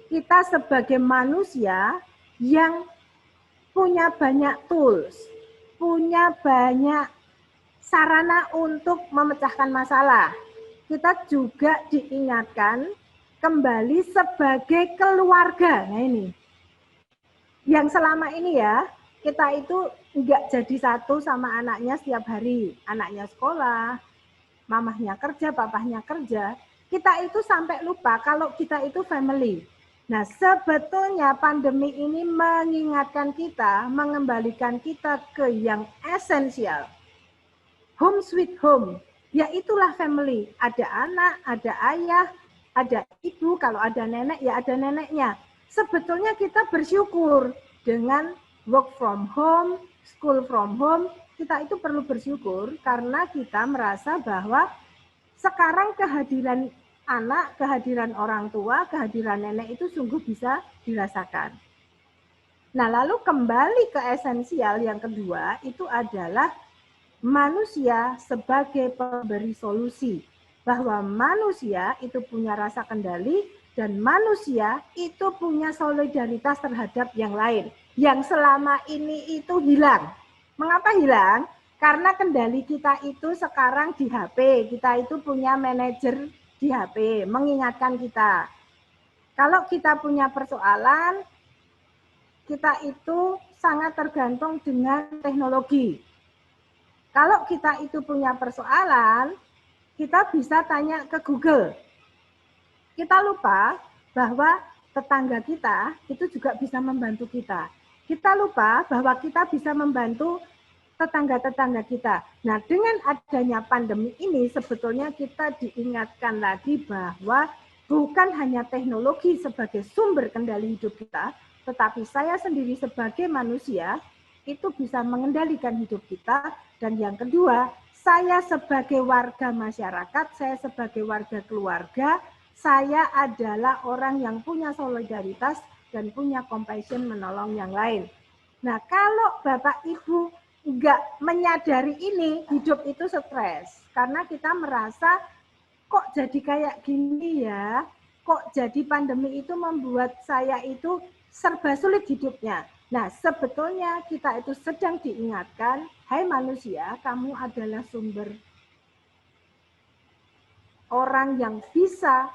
Kita sebagai manusia yang punya banyak tools, punya banyak sarana untuk memecahkan masalah. Kita juga diingatkan kembali sebagai keluarga. Nah ini, yang selama ini ya, kita itu enggak jadi satu sama anaknya setiap hari. Anaknya sekolah, mamahnya kerja, papahnya kerja, kita itu sampai lupa kalau kita itu family. Nah, sebetulnya pandemi ini mengingatkan kita, mengembalikan kita ke yang esensial. Home sweet home, ya itulah family. Ada anak, ada ayah, ada ibu, kalau ada nenek, ya ada neneknya. Sebetulnya kita bersyukur dengan work from home, school from home, kita itu perlu bersyukur karena kita merasa bahwa sekarang kehadiran anak, kehadiran orang tua, kehadiran nenek itu sungguh bisa dirasakan. Nah, lalu kembali ke esensial yang kedua itu adalah manusia sebagai pemberi solusi. Bahwa manusia itu punya rasa kendali dan manusia itu punya solidaritas terhadap yang lain. Yang selama ini itu hilang. Mengapa hilang? Karena kendali kita itu sekarang di HP. Kita itu punya manajer di HP, mengingatkan kita. Kalau kita punya persoalan, kita itu sangat tergantung dengan teknologi. Kalau kita itu punya persoalan, kita bisa tanya ke Google. Kita lupa bahwa tetangga kita itu juga bisa membantu kita. Kita lupa bahwa kita bisa membantu tetangga-tetangga kita. Nah, dengan adanya pandemi ini sebetulnya kita diingatkan lagi bahwa bukan hanya teknologi sebagai sumber kendali hidup kita, tetapi saya sendiri sebagai manusia itu bisa mengendalikan hidup kita. Dan yang kedua, saya sebagai warga masyarakat, saya sebagai warga keluarga, saya adalah orang yang punya solidaritas dan punya compassion menolong yang lain. Nah, kalau Bapak Ibu nggak menyadari ini, hidup itu stres. Karena kita merasa, kok jadi kayak gini ya, kok jadi pandemi itu membuat saya itu serba sulit hidupnya. Nah, sebetulnya kita itu sedang diingatkan, hai manusia, kamu adalah sumber orang yang bisa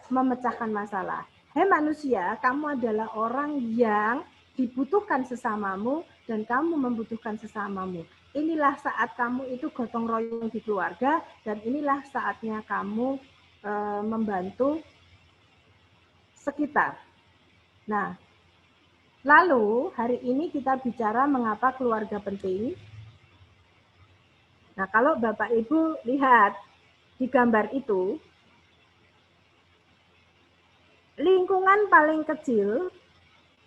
memecahkan masalah. Hai manusia, kamu adalah orang yang dibutuhkan sesamamu dan kamu membutuhkan sesamamu. Inilah saat kamu itu gotong royong di keluarga dan inilah saatnya kamu membantu sekitar. Nah, lalu hari ini kita bicara mengapa keluarga penting. Nah, kalau Bapak Ibu lihat di gambar itu, lingkungan paling kecil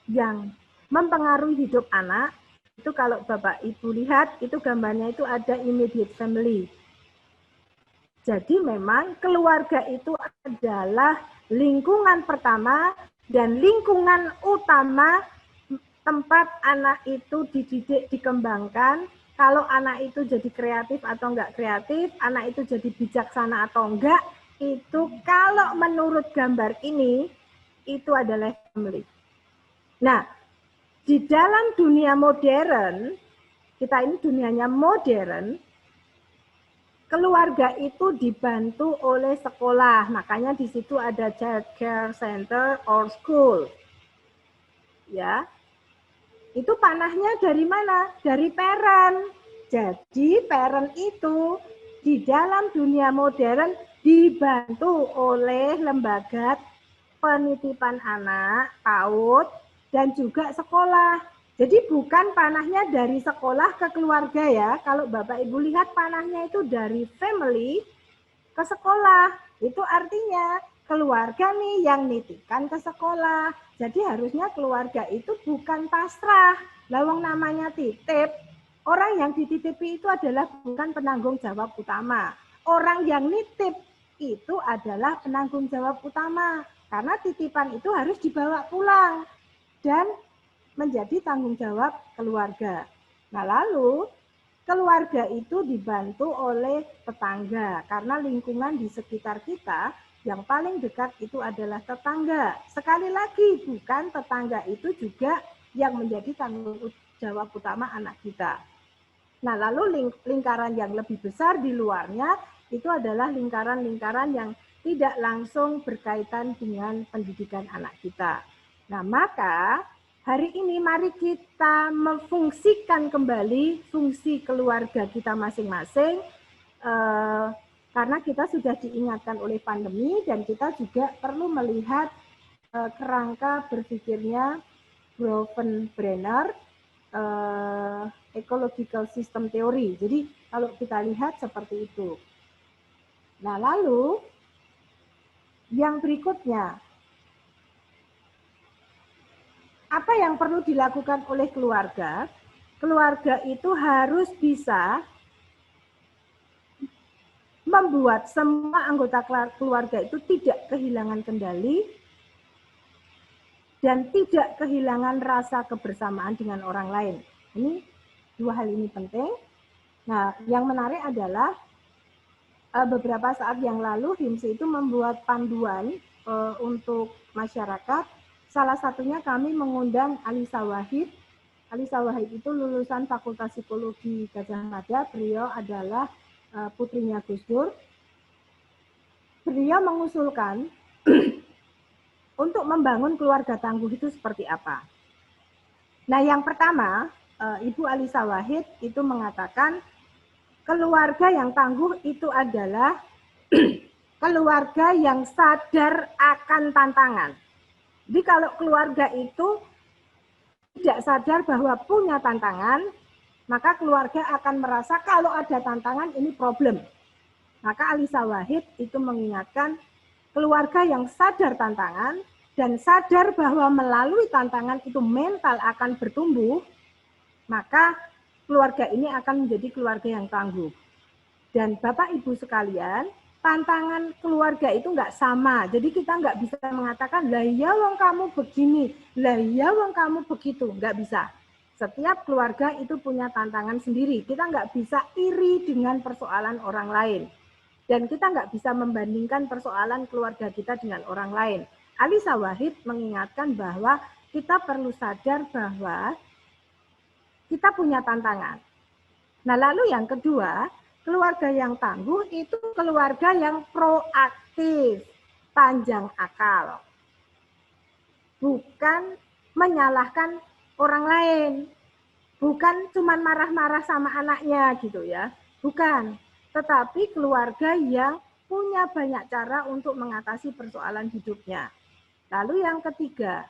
yang mempengaruhi hidup anak, itu kalau Bapak Ibu lihat, itu gambarnya itu ada immediate family. Jadi memang keluarga itu adalah lingkungan pertama dan lingkungan utama tempat anak itu dididik, dikembangkan. Kalau anak itu jadi kreatif atau enggak kreatif, anak itu jadi bijaksana atau enggak, itu kalau menurut gambar ini, itu adalah family. Nah, di dalam dunia modern, kita ini dunianya modern, keluarga itu dibantu oleh sekolah. Makanya di situ ada child care center or school. Ya. Itu panahnya dari mana? Dari parent. Jadi parent itu di dalam dunia modern dibantu oleh lembaga penitipan anak, PAUD, dan juga sekolah. Jadi bukan panahnya dari sekolah ke keluarga ya. Kalau Bapak Ibu lihat panahnya itu dari family ke sekolah. Itu artinya keluarga nih yang nitipkan ke sekolah. Jadi harusnya keluarga itu bukan pasrah. Lawang namanya titip. Orang yang dititipi itu adalah bukan penanggung jawab utama. Orang yang nitip itu adalah penanggung jawab utama. Karena titipan itu harus dibawa pulang dan menjadi tanggung jawab keluarga. Nah, lalu keluarga itu dibantu oleh tetangga karena lingkungan di sekitar kita yang paling dekat itu adalah tetangga. Sekali lagi, bukan tetangga itu juga yang menjadi tanggung jawab utama anak kita. Nah, lalu lingkaran yang lebih besar di luarnya itu adalah lingkaran-lingkaran yang tidak langsung berkaitan dengan pendidikan anak kita. Nah, maka hari ini mari kita memfungsikan kembali fungsi keluarga kita masing-masing karena kita sudah diingatkan oleh pandemi dan kita juga perlu melihat kerangka berpikirnya Grothendieck, ecological system theory. Jadi kalau kita lihat seperti itu. Nah, lalu yang berikutnya, apa yang perlu dilakukan oleh keluarga? Keluarga itu harus bisa membuat semua anggota keluarga itu tidak kehilangan kendali dan tidak kehilangan rasa kebersamaan dengan orang lain. Ini dua hal ini penting. Nah, yang menarik adalah beberapa saat yang lalu HIMSI itu membuat panduan untuk masyarakat. Salah satunya kami mengundang Alisa Wahid. Alisa Wahid itu lulusan Fakultas Psikologi Gadjah Mada. Beliau adalah putrinya Gus Dur. Beliau mengusulkan untuk membangun keluarga tangguh itu seperti apa. Nah, yang pertama, Ibu Alisa Wahid itu mengatakan keluarga yang tangguh itu adalah keluarga yang sadar akan tantangan. Jadi kalau keluarga itu tidak sadar bahwa punya tantangan, maka keluarga akan merasa kalau ada tantangan ini problem. Maka Alisa Wahid itu mengingatkan keluarga yang sadar tantangan dan sadar bahwa melalui tantangan itu mental akan bertumbuh, maka keluarga ini akan menjadi keluarga yang tangguh. Dan Bapak Ibu sekalian, tantangan keluarga itu nggak sama. Jadi kita nggak bisa mengatakan, lah ya wong kamu begini, lah ya wong kamu begitu. Nggak bisa. Setiap keluarga itu punya tantangan sendiri. Kita nggak bisa iri dengan persoalan orang lain. Dan kita nggak bisa membandingkan persoalan keluarga kita dengan orang lain. Alisa Wahid mengingatkan bahwa kita perlu sadar bahwa kita punya tantangan. Nah, lalu yang kedua, keluarga yang tangguh itu keluarga yang proaktif, panjang akal. Bukan menyalahkan orang lain. Bukan cuma marah-marah sama anaknya gitu ya. Bukan. Tetapi keluarga yang punya banyak cara untuk mengatasi persoalan hidupnya. Lalu yang ketiga,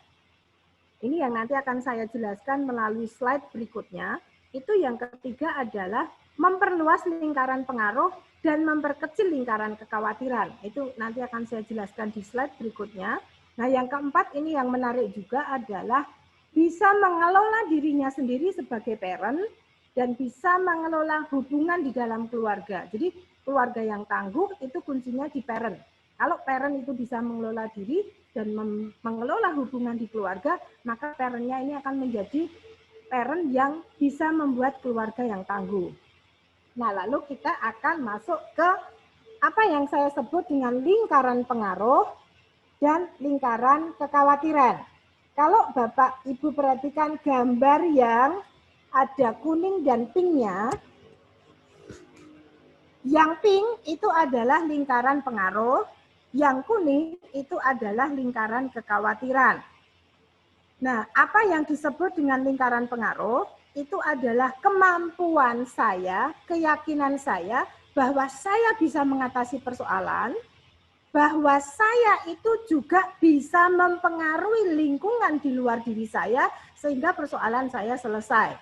ini yang nanti akan saya jelaskan melalui slide berikutnya. Itu yang ketiga adalah memperluas lingkaran pengaruh dan memperkecil lingkaran kekhawatiran. Itu nanti akan saya jelaskan di slide berikutnya. Nah, yang keempat ini yang menarik juga adalah bisa mengelola dirinya sendiri sebagai parent dan bisa mengelola hubungan di dalam keluarga. Jadi keluarga yang tangguh itu kuncinya di parent. Kalau parent itu bisa mengelola diri dan mengelola hubungan di keluarga, maka parentnya ini akan menjadi parent yang bisa membuat keluarga yang tangguh. Nah, lalu kita akan masuk ke apa yang saya sebut dengan lingkaran pengaruh dan lingkaran kekhawatiran. Kalau Bapak Ibu perhatikan gambar yang ada kuning dan pinknya, yang pink itu adalah lingkaran pengaruh, yang kuning itu adalah lingkaran kekhawatiran. Nah, apa yang disebut dengan lingkaran pengaruh itu adalah kemampuan saya, keyakinan saya bahwa saya bisa mengatasi persoalan, bahwa saya itu juga bisa mempengaruhi lingkungan di luar diri saya sehingga persoalan saya selesai.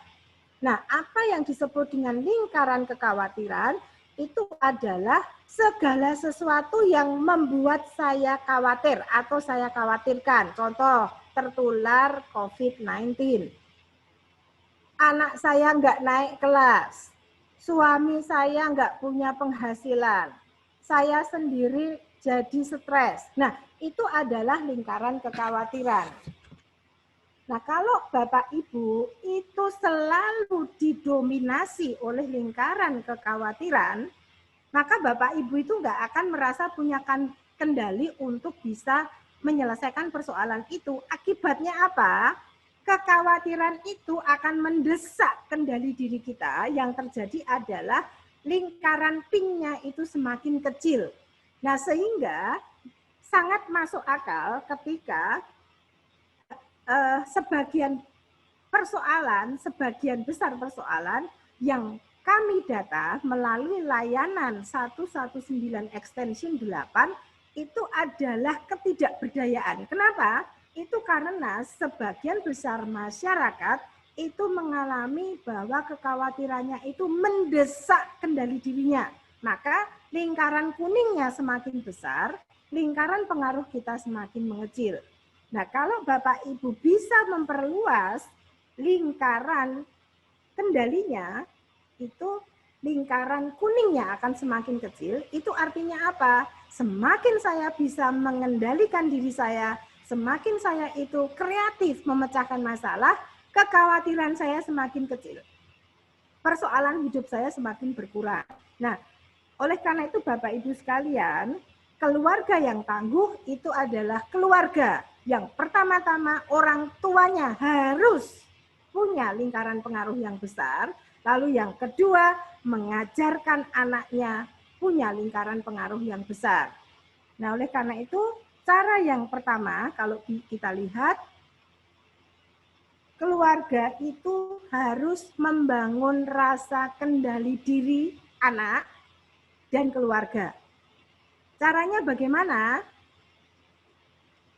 Nah, apa yang disebut dengan lingkaran kekhawatiran itu adalah segala sesuatu yang membuat saya khawatir atau saya khawatirkan. Contoh, tertular COVID-19. Anak saya nggak naik kelas, suami saya nggak punya penghasilan, saya sendiri jadi stres. Nah, itu adalah lingkaran kekhawatiran. Nah, kalau Bapak Ibu itu selalu didominasi oleh lingkaran kekhawatiran, maka Bapak Ibu itu nggak akan merasa punya kendali untuk bisa menyelesaikan persoalan itu. Akibatnya apa? Kekhawatiran itu akan mendesak kendali diri kita. Yang terjadi adalah lingkaran pinknya itu semakin kecil. Nah, sehingga sangat masuk akal ketika sebagian besar persoalan yang kami data melalui layanan 119 extension 8 itu adalah ketidakberdayaan. Kenapa? Itu karena sebagian besar masyarakat itu mengalami bahwa kekhawatirannya itu mendesak kendali dirinya. Maka lingkaran kuningnya semakin besar, lingkaran pengaruh kita semakin mengecil. Nah, kalau Bapak Ibu bisa memperluas lingkaran kendalinya, itu lingkaran kuningnya akan semakin kecil. Itu artinya apa? Semakin saya bisa mengendalikan diri saya, semakin saya itu kreatif memecahkan masalah, kekhawatiran saya semakin kecil. Persoalan hidup saya semakin berkurang. Nah, oleh karena itu Bapak Ibu sekalian, keluarga yang tangguh itu adalah keluarga yang pertama-tama orang tuanya harus punya lingkaran pengaruh yang besar, lalu yang kedua mengajarkan anaknya punya lingkaran pengaruh yang besar. Nah, oleh karena itu cara yang pertama kalau kita lihat, keluarga itu harus membangun rasa kendali diri anak dan keluarga. Caranya bagaimana?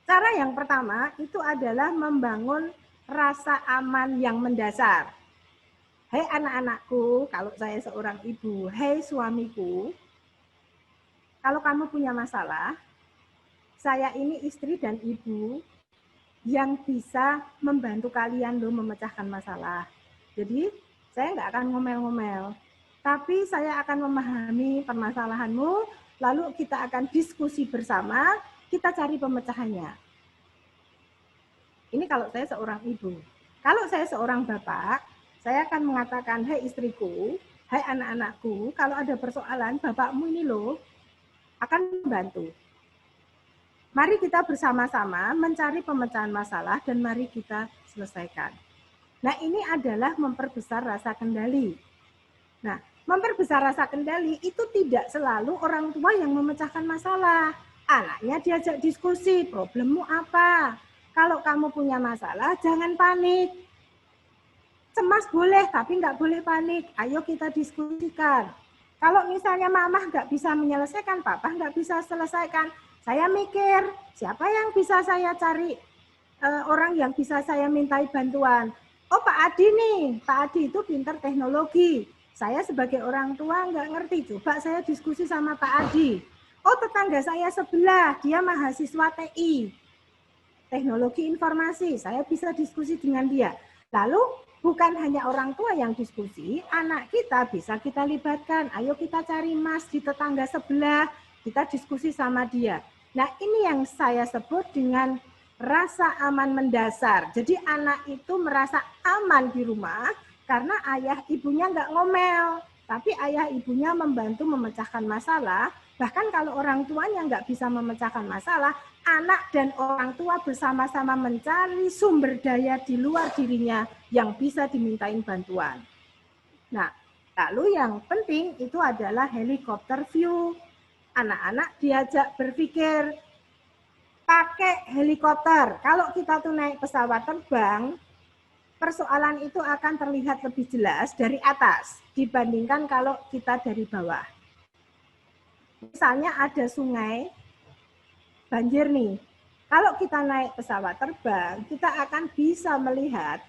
Cara yang pertama itu adalah membangun rasa aman yang mendasar. Hei anak-anakku, kalau saya seorang ibu, hei suamiku, kalau kamu punya masalah, saya ini istri dan ibu yang bisa membantu kalian loh memecahkan masalah. Jadi saya nggak akan ngomel-ngomel, tapi saya akan memahami permasalahanmu, lalu kita akan diskusi bersama, kita cari pemecahannya. Ini kalau saya seorang ibu. Kalau saya seorang bapak, saya akan mengatakan, "Hai istriku, hai anak-anakku, kalau ada persoalan, bapakmu ini loh akan membantu. Mari kita bersama-sama mencari pemecahan masalah dan mari kita selesaikan." Nah, ini adalah memperbesar rasa kendali. Nah, memperbesar rasa kendali itu tidak selalu orang tua yang memecahkan masalah. Anaknya diajak diskusi, problemmu apa? Kalau kamu punya masalah, jangan panik. Cemas boleh, tapi nggak boleh panik. Ayo kita diskusikan. Kalau misalnya mama nggak bisa menyelesaikan, papa nggak bisa selesaikan, saya mikir, siapa yang bisa saya cari, orang yang bisa saya mintai bantuan. Oh, Pak Adi nih, Pak Adi itu pintar teknologi. Saya sebagai orang tua nggak ngerti, coba saya diskusi sama Pak Adi. Oh, tetangga saya sebelah, dia mahasiswa TI, teknologi informasi, saya bisa diskusi dengan dia. Lalu bukan hanya orang tua yang diskusi, anak kita bisa kita libatkan. Ayo kita cari mas di tetangga sebelah, kita diskusi sama dia. Nah, ini yang saya sebut dengan rasa aman mendasar. Jadi anak itu merasa aman di rumah karena ayah ibunya nggak ngomel, tapi ayah ibunya membantu memecahkan masalah. Bahkan kalau orang tuanya nggak bisa memecahkan masalah, anak dan orang tua bersama-sama mencari sumber daya di luar dirinya yang bisa dimintain bantuan. Nah, lalu yang penting itu adalah helikopter view. Anak-anak diajak berpikir pakai helikopter. Kalau kita tuh naik pesawat terbang, persoalan itu akan terlihat lebih jelas dari atas dibandingkan kalau kita dari bawah. Misalnya ada sungai, banjir nih. Kalau kita naik pesawat terbang, kita akan bisa melihat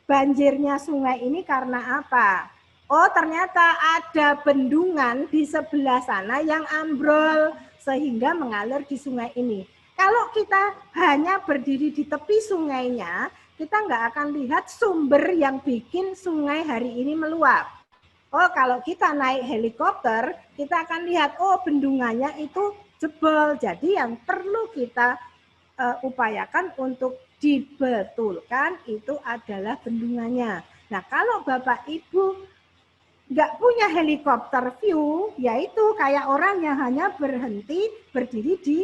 banjirnya sungai ini karena apa. Oh, ternyata ada bendungan di sebelah sana yang ambrol sehingga mengalir di sungai ini. Kalau kita hanya berdiri di tepi sungainya, kita nggak akan lihat sumber yang bikin sungai hari ini meluap. Oh, kalau kita naik helikopter, kita akan lihat, oh bendungannya itu jebol. Jadi yang perlu kita upayakan untuk dibetulkan itu adalah bendungannya. Nah, kalau Bapak Ibu nggak punya helikopter view, yaitu kayak orang yang hanya berhenti berdiri di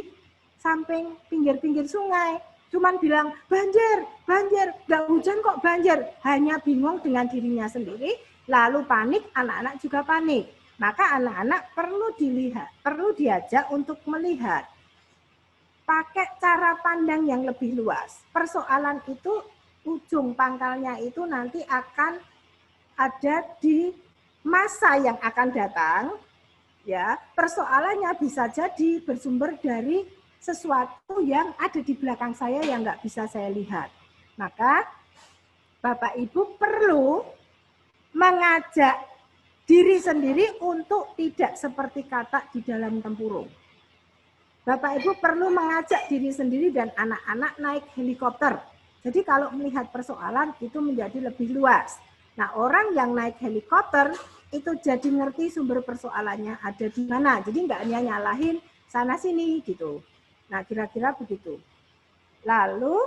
samping pinggir-pinggir sungai. Cuman bilang, banjir, banjir, nggak hujan kok banjir. Hanya bingung dengan dirinya sendiri, lalu panik, anak-anak juga panik. Maka anak-anak perlu dilihat, perlu diajak untuk melihat. Pakai cara pandang yang lebih luas. Persoalan itu, ujung pangkalnya itu nanti akan ada di masa yang akan datang. Ya, persoalannya bisa jadi bersumber dari sesuatu yang ada di belakang saya yang nggak bisa saya lihat. Maka Bapak Ibu perlu mengajak diri sendiri untuk tidak seperti katak di dalam tempurung. Bapak Ibu perlu mengajak diri sendiri dan anak-anak naik helikopter. Jadi kalau melihat persoalan itu menjadi lebih luas. Nah, orang yang naik helikopter itu jadi ngerti sumber persoalannya ada di mana. Jadi nggak hanya nyalahin sana sini gitu. Nah, kira-kira begitu. Lalu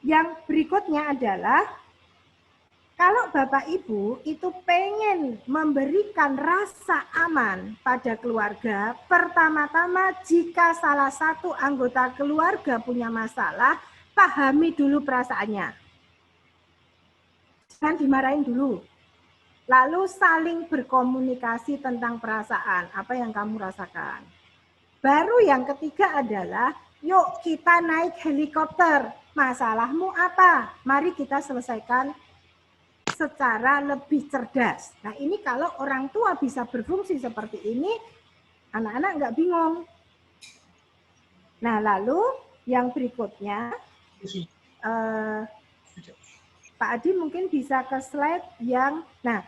yang berikutnya adalah kalau Bapak Ibu itu pengen memberikan rasa aman pada keluarga, pertama-tama jika salah satu anggota keluarga punya masalah, pahami dulu perasaannya. Jangan dimarahin dulu. Lalu saling berkomunikasi tentang perasaan, apa yang kamu rasakan. Baru yang ketiga adalah, yuk kita naik helikopter. Masalahmu apa? Mari kita selesaikan secara lebih cerdas. Nah, ini kalau orang tua bisa berfungsi seperti ini, anak-anak nggak bingung. Nah, lalu yang berikutnya, Pak Adi mungkin bisa ke slide yang, nah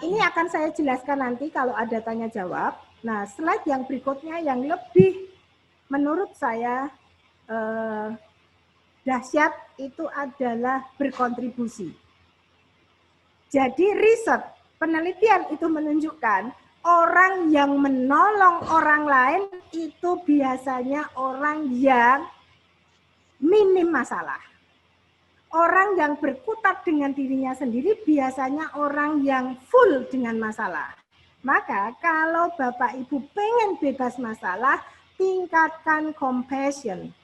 ini akan saya jelaskan nanti kalau ada tanya jawab. Nah, slide yang berikutnya yang lebih menurut saya dahsyat itu adalah berkontribusi. Jadi riset, penelitian itu menunjukkan orang yang menolong orang lain itu biasanya orang yang minim masalah. Orang yang berkutat dengan dirinya sendiri biasanya orang yang full dengan masalah. Maka kalau Bapak Ibu pengen bebas masalah, tingkatkan compassion,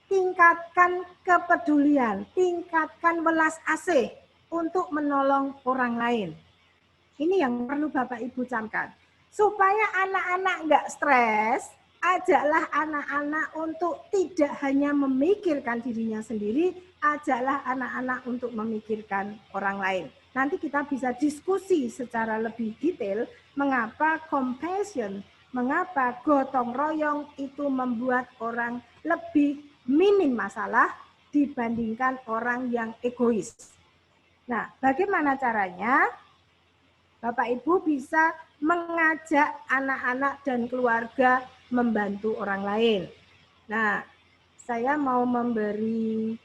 tingkatkan kepedulian, tingkatkan welas asih untuk menolong orang lain. Ini yang perlu Bapak Ibu camkan. Supaya anak-anak nggak stres, ajaklah anak-anak untuk tidak hanya memikirkan dirinya sendiri, ajaklah anak-anak untuk memikirkan orang lain. Nanti kita bisa diskusi secara lebih detail mengapa compassion, mengapa gotong royong itu membuat orang lebih minim masalah dibandingkan orang yang egois. Nah, bagaimana caranya? Bapak Ibu bisa mengajak anak-anak dan keluarga membantu orang lain. Nah, saya mau memberi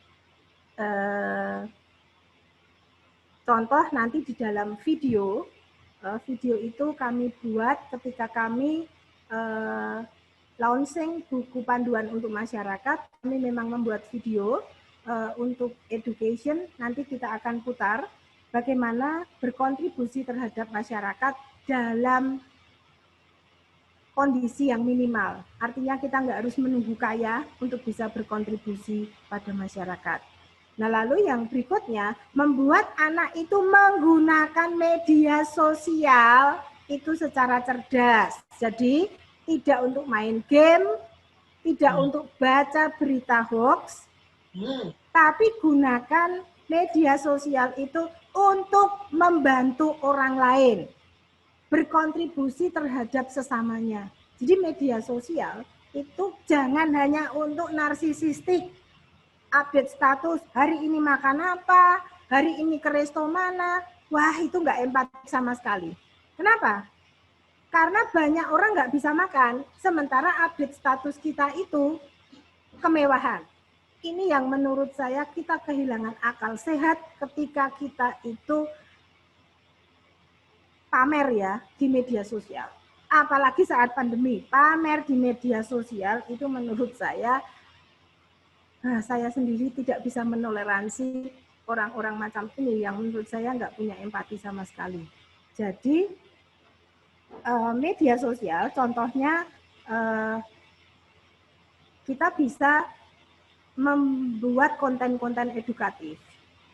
contoh nanti di dalam video. Video itu kami buat ketika kami launching buku panduan untuk masyarakat. Kami memang membuat video untuk education. Nanti kita akan putar bagaimana berkontribusi terhadap masyarakat dalam kondisi yang minimal. Artinya kita nggak harus menunggu kaya untuk bisa berkontribusi pada masyarakat. Nah, lalu yang berikutnya, membuat anak itu menggunakan media sosial itu secara cerdas. Jadi tidak untuk main game, tidak untuk baca berita hoax, tapi gunakan media sosial itu untuk membantu orang lain, berkontribusi terhadap sesamanya. Jadi media sosial itu jangan hanya untuk narsisistik, update status, hari ini makan apa, hari ini ke resto mana, wah itu nggak empati sama sekali. Kenapa? Karena banyak orang nggak bisa makan, sementara update status kita itu kemewahan. Ini yang menurut saya kita kehilangan akal sehat ketika kita itu pamer ya di media sosial. Apalagi saat pandemi, pamer di media sosial itu menurut saya sendiri tidak bisa menoleransi orang-orang macam ini yang menurut saya nggak punya empati sama sekali. Jadi media sosial contohnya kita bisa membuat konten-konten edukatif.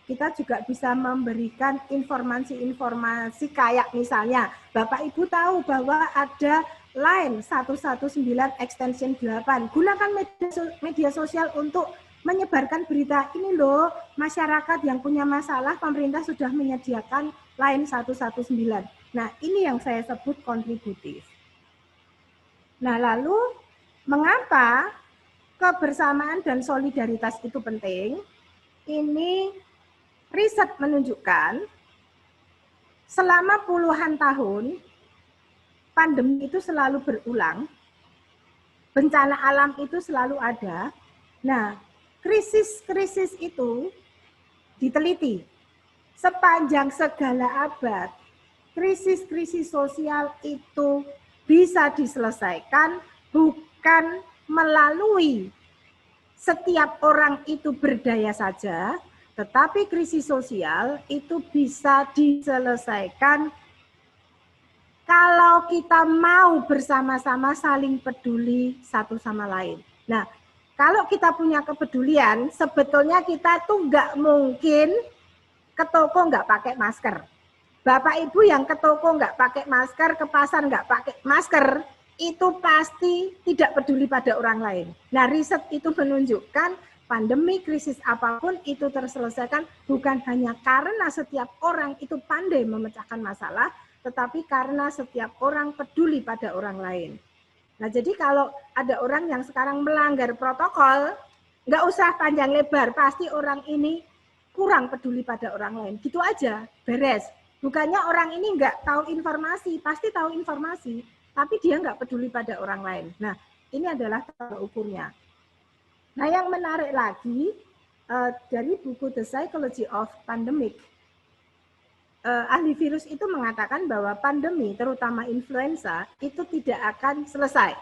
Kita juga bisa memberikan informasi-informasi kayak misalnya, Bapak Ibu tahu bahwa ada line 119 extension 8. Gunakan media sosial untuk menyebarkan berita ini loh, masyarakat yang punya masalah, pemerintah sudah menyediakan line 119. Nah, ini yang saya sebut kontributif. Nah, lalu mengapa kebersamaan dan solidaritas itu penting? Ini riset menunjukkan selama puluhan tahun pandemi itu selalu berulang, bencana alam itu selalu ada. Nah, krisis-krisis itu diteliti sepanjang segala abad. Krisis-krisis sosial itu bisa diselesaikan bukan melalui setiap orang itu berdaya saja, tetapi krisis sosial itu bisa diselesaikan kalau kita mau bersama-sama saling peduli satu sama lain. Nah, kalau kita punya kepedulian, sebetulnya kita tuh nggak mungkin ke toko nggak pakai masker. Bapak Ibu yang ke toko nggak pakai masker, ke pasar nggak pakai masker, itu pasti tidak peduli pada orang lain. Nah, riset itu menunjukkan pandemi, krisis apapun itu terselesaikan bukan hanya karena setiap orang itu pandai memecahkan masalah, tetapi karena setiap orang peduli pada orang lain. Nah, jadi kalau ada orang yang sekarang melanggar protokol, nggak usah panjang lebar, pasti orang ini kurang peduli pada orang lain. Gitu aja, beres. Bukannya orang ini nggak tahu informasi, pasti tahu informasi, tapi dia nggak peduli pada orang lain. Nah, ini adalah tolak ukurnya. Nah, yang menarik lagi dari buku The Psychology of Pandemic, ahli virus itu mengatakan bahwa pandemi, terutama influenza, itu tidak akan selesai.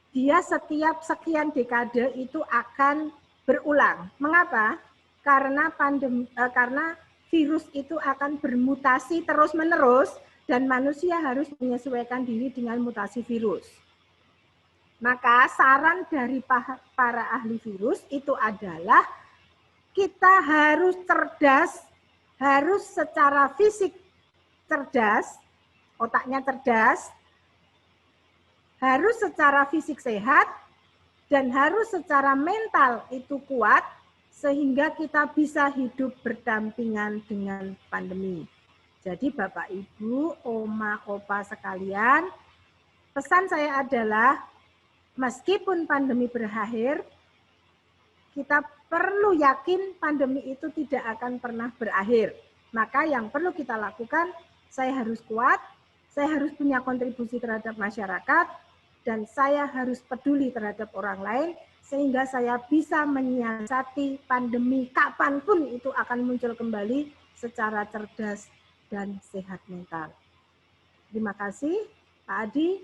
Dia setiap sekian dekade itu akan berulang. Mengapa? Karena karena virus itu akan bermutasi terus-menerus dan manusia harus menyesuaikan diri dengan mutasi virus. Maka saran dari para ahli virus itu adalah kita harus cerdas, harus secara fisik cerdas, otaknya cerdas, harus secara fisik sehat, dan harus secara mental itu kuat, sehingga kita bisa hidup berdampingan dengan pandemi. Jadi Bapak, Ibu, Oma, Opa sekalian, pesan saya adalah, meskipun pandemi berakhir, kita perlu yakin pandemi itu tidak akan pernah berakhir. Maka yang perlu kita lakukan, saya harus kuat, saya harus punya kontribusi terhadap masyarakat, dan saya harus peduli terhadap orang lain, sehingga saya bisa menyiasati pandemi kapanpun itu akan muncul kembali secara cerdas dan sehat mental. Terima kasih, Pak Adi.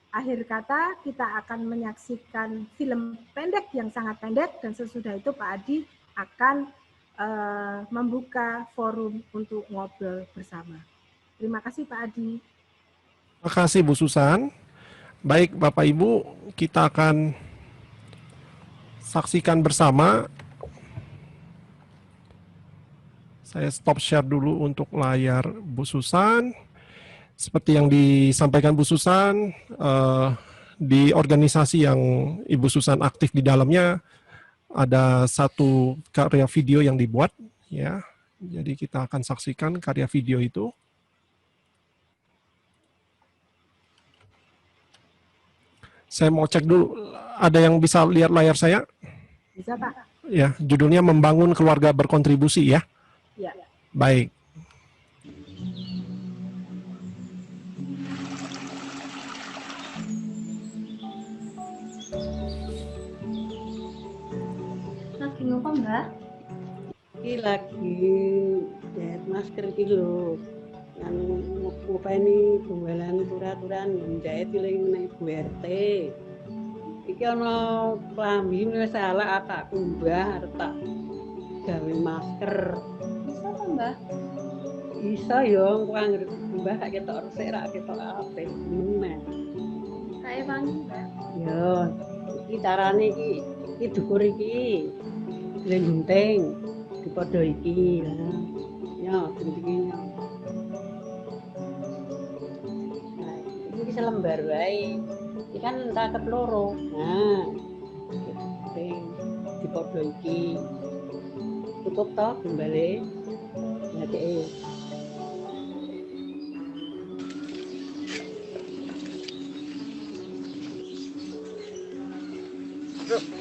Akhir kata, kita akan menyaksikan film pendek yang sangat pendek, dan sesudah itu Pak Adi akan membuka forum untuk ngobrol bersama. Terima kasih Pak Adi. Terima kasih Bu Susan. Baik Bapak Ibu, kita akan saksikan bersama. Saya stop share dulu untuk layar Bu Susan. Seperti yang disampaikan Bu Susan, di organisasi yang Ibu Susan aktif di dalamnya, ada satu karya video yang dibuat, ya. Jadi kita akan saksikan karya video itu. Saya mau cek dulu, ada yang bisa lihat layar saya? Bisa Pak? Ya, judulnya Membangun Keluarga Berkontribusi, ya. Ya. Baik. Lagi ngapa Mbak? Iki lagi jahit masker iki lho. Yang ngopeni bumbalan turaturan menjahit iki ning Bu RT. Iki ana klambi wis salah tak kumbah arep tak gawe masker. Bisa apa Mbak? Iso yo engko anggere kumbah tak ketok resik rak ketok apik men. Kayak wangi Mbak. Yo, iki carane iki dukur iki. Gunting dipodo iki lah. Ya, gunting iki. Nah, iki selembar wae. Iki kan raket loro. Nah, gunting dipodo iki. Cukup toh kembali. Ya,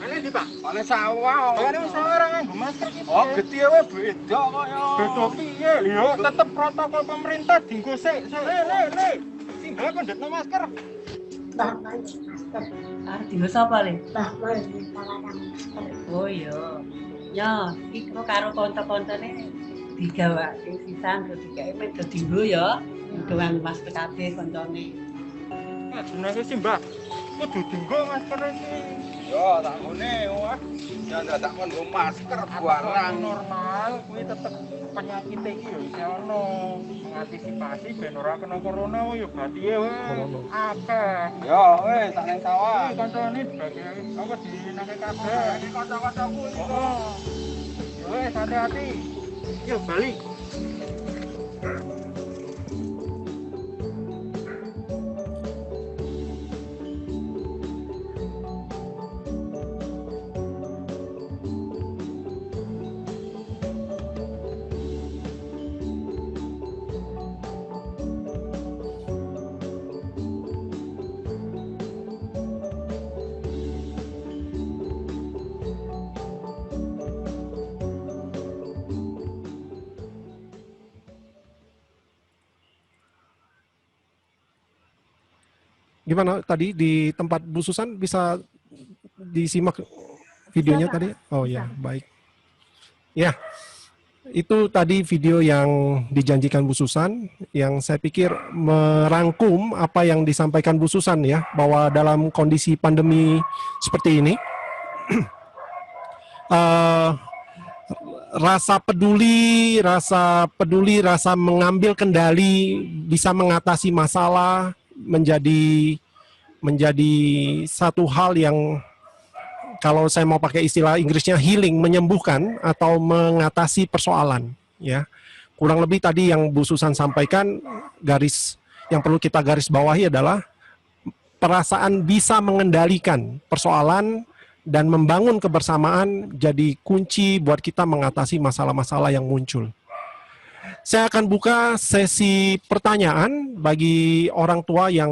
Ini di Pak, panen sawah. Panen sawah orang nganggo masker gitu. Oh, gede wae beda kok ya. Beda piye? Lho, tetep protokol pemerintah dienggo sik. Le. Tinggal kondekno masker. Mbah, masker. Ah, dienggo sapa le? Mbah, oh iya. Ya, iki karo kanca-kancane digawake sisan terus digawe men do dienggo ya. Dengan masker kabeh kancane. Nah, jenenge sih, Mbah. Kudu dienggo masker iki. Yo, tak ngene wah. Ya tak nggo masker barang normal kuwi tetep penyakit iki yo isih ono. Mengantisipasi ben ora kena corona yo batihe wae akeh. Yo, wis tak nang sawah. Iki kancane dibagi apa dinake kabeh. Iki kanca-kancaku iki. Oh. Yo wis hati-hati. Yo balik. Gimana tadi di tempat Bu Susan, bisa disimak videonya Bisa, Pak. tadi? Oh Bisa. ya, baik. Ya, Itu tadi video yang dijanjikan Bu Susan, yang saya pikir merangkum apa yang disampaikan Bu Susan ya, bahwa dalam kondisi pandemi seperti ini, rasa peduli, rasa mengambil kendali, bisa mengatasi masalah menjadi satu hal yang kalau saya mau pakai istilah Inggrisnya healing, menyembuhkan atau mengatasi persoalan, ya. Kurang lebih tadi yang Bu Susan sampaikan, yang perlu kita garis bawahi adalah perasaan bisa mengendalikan persoalan dan membangun kebersamaan jadi kunci buat kita mengatasi masalah-masalah yang muncul. Saya akan buka sesi pertanyaan bagi orang tua yang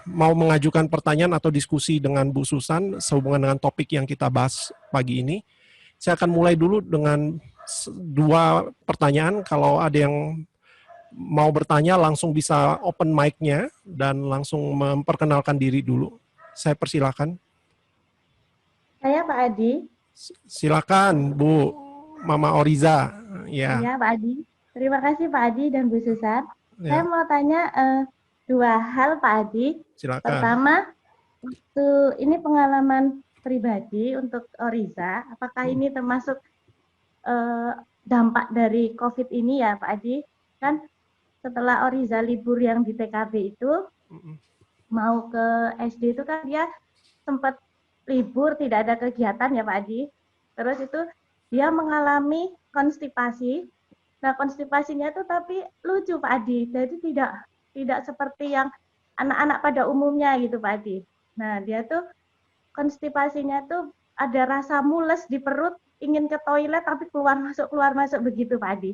mau mengajukan pertanyaan atau diskusi dengan Bu Susan sehubungan dengan topik yang kita bahas pagi ini. Saya akan mulai dulu dengan 2 pertanyaan. Kalau ada yang mau bertanya langsung bisa open mic-nya dan langsung memperkenalkan diri dulu. Saya persilakan. Saya Pak Adi. Silakan Bu Mama Oriza. Ya. Ya Pak Adi. Terima kasih Pak Adi dan Bu Susan. Ya. Saya mau tanya 2 hal Pak Adi. Silakan. Pertama, ini pengalaman pribadi untuk Oriza. Apakah ini termasuk dampak dari COVID ini ya Pak Adi? Kan setelah Oriza libur yang di TKB itu, mau ke SD itu kan dia sempat libur, tidak ada kegiatan ya Pak Adi. Terus itu dia mengalami konstipasi. Nah, konstipasinya itu tapi lucu Pak Adi. Jadi tidak seperti yang anak-anak pada umumnya gitu Pak Adi. Nah, dia tuh konstipasinya tuh ada rasa mules di perut, ingin ke toilet tapi keluar masuk begitu Pak Adi.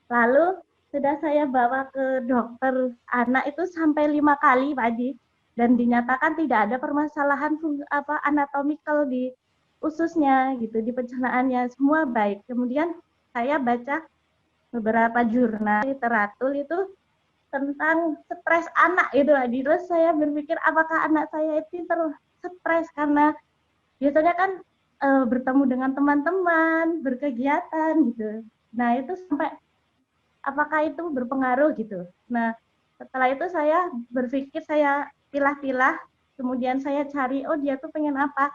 Lalu sudah saya bawa ke dokter anak itu sampai 5 kali Pak Adi. Dan dinyatakan tidak ada permasalahan anatomikal di ususnya gitu, di pencernaannya, semua baik. Kemudian saya baca beberapa jurnal literatur itu tentang stres anak itu. Terus saya berpikir apakah anak saya itu stres karena biasanya kan bertemu dengan teman-teman, berkegiatan gitu. Nah itu sampai apakah itu berpengaruh gitu. Nah setelah itu saya berpikir, saya pilah-pilah, kemudian saya cari, oh dia tuh pengen apa.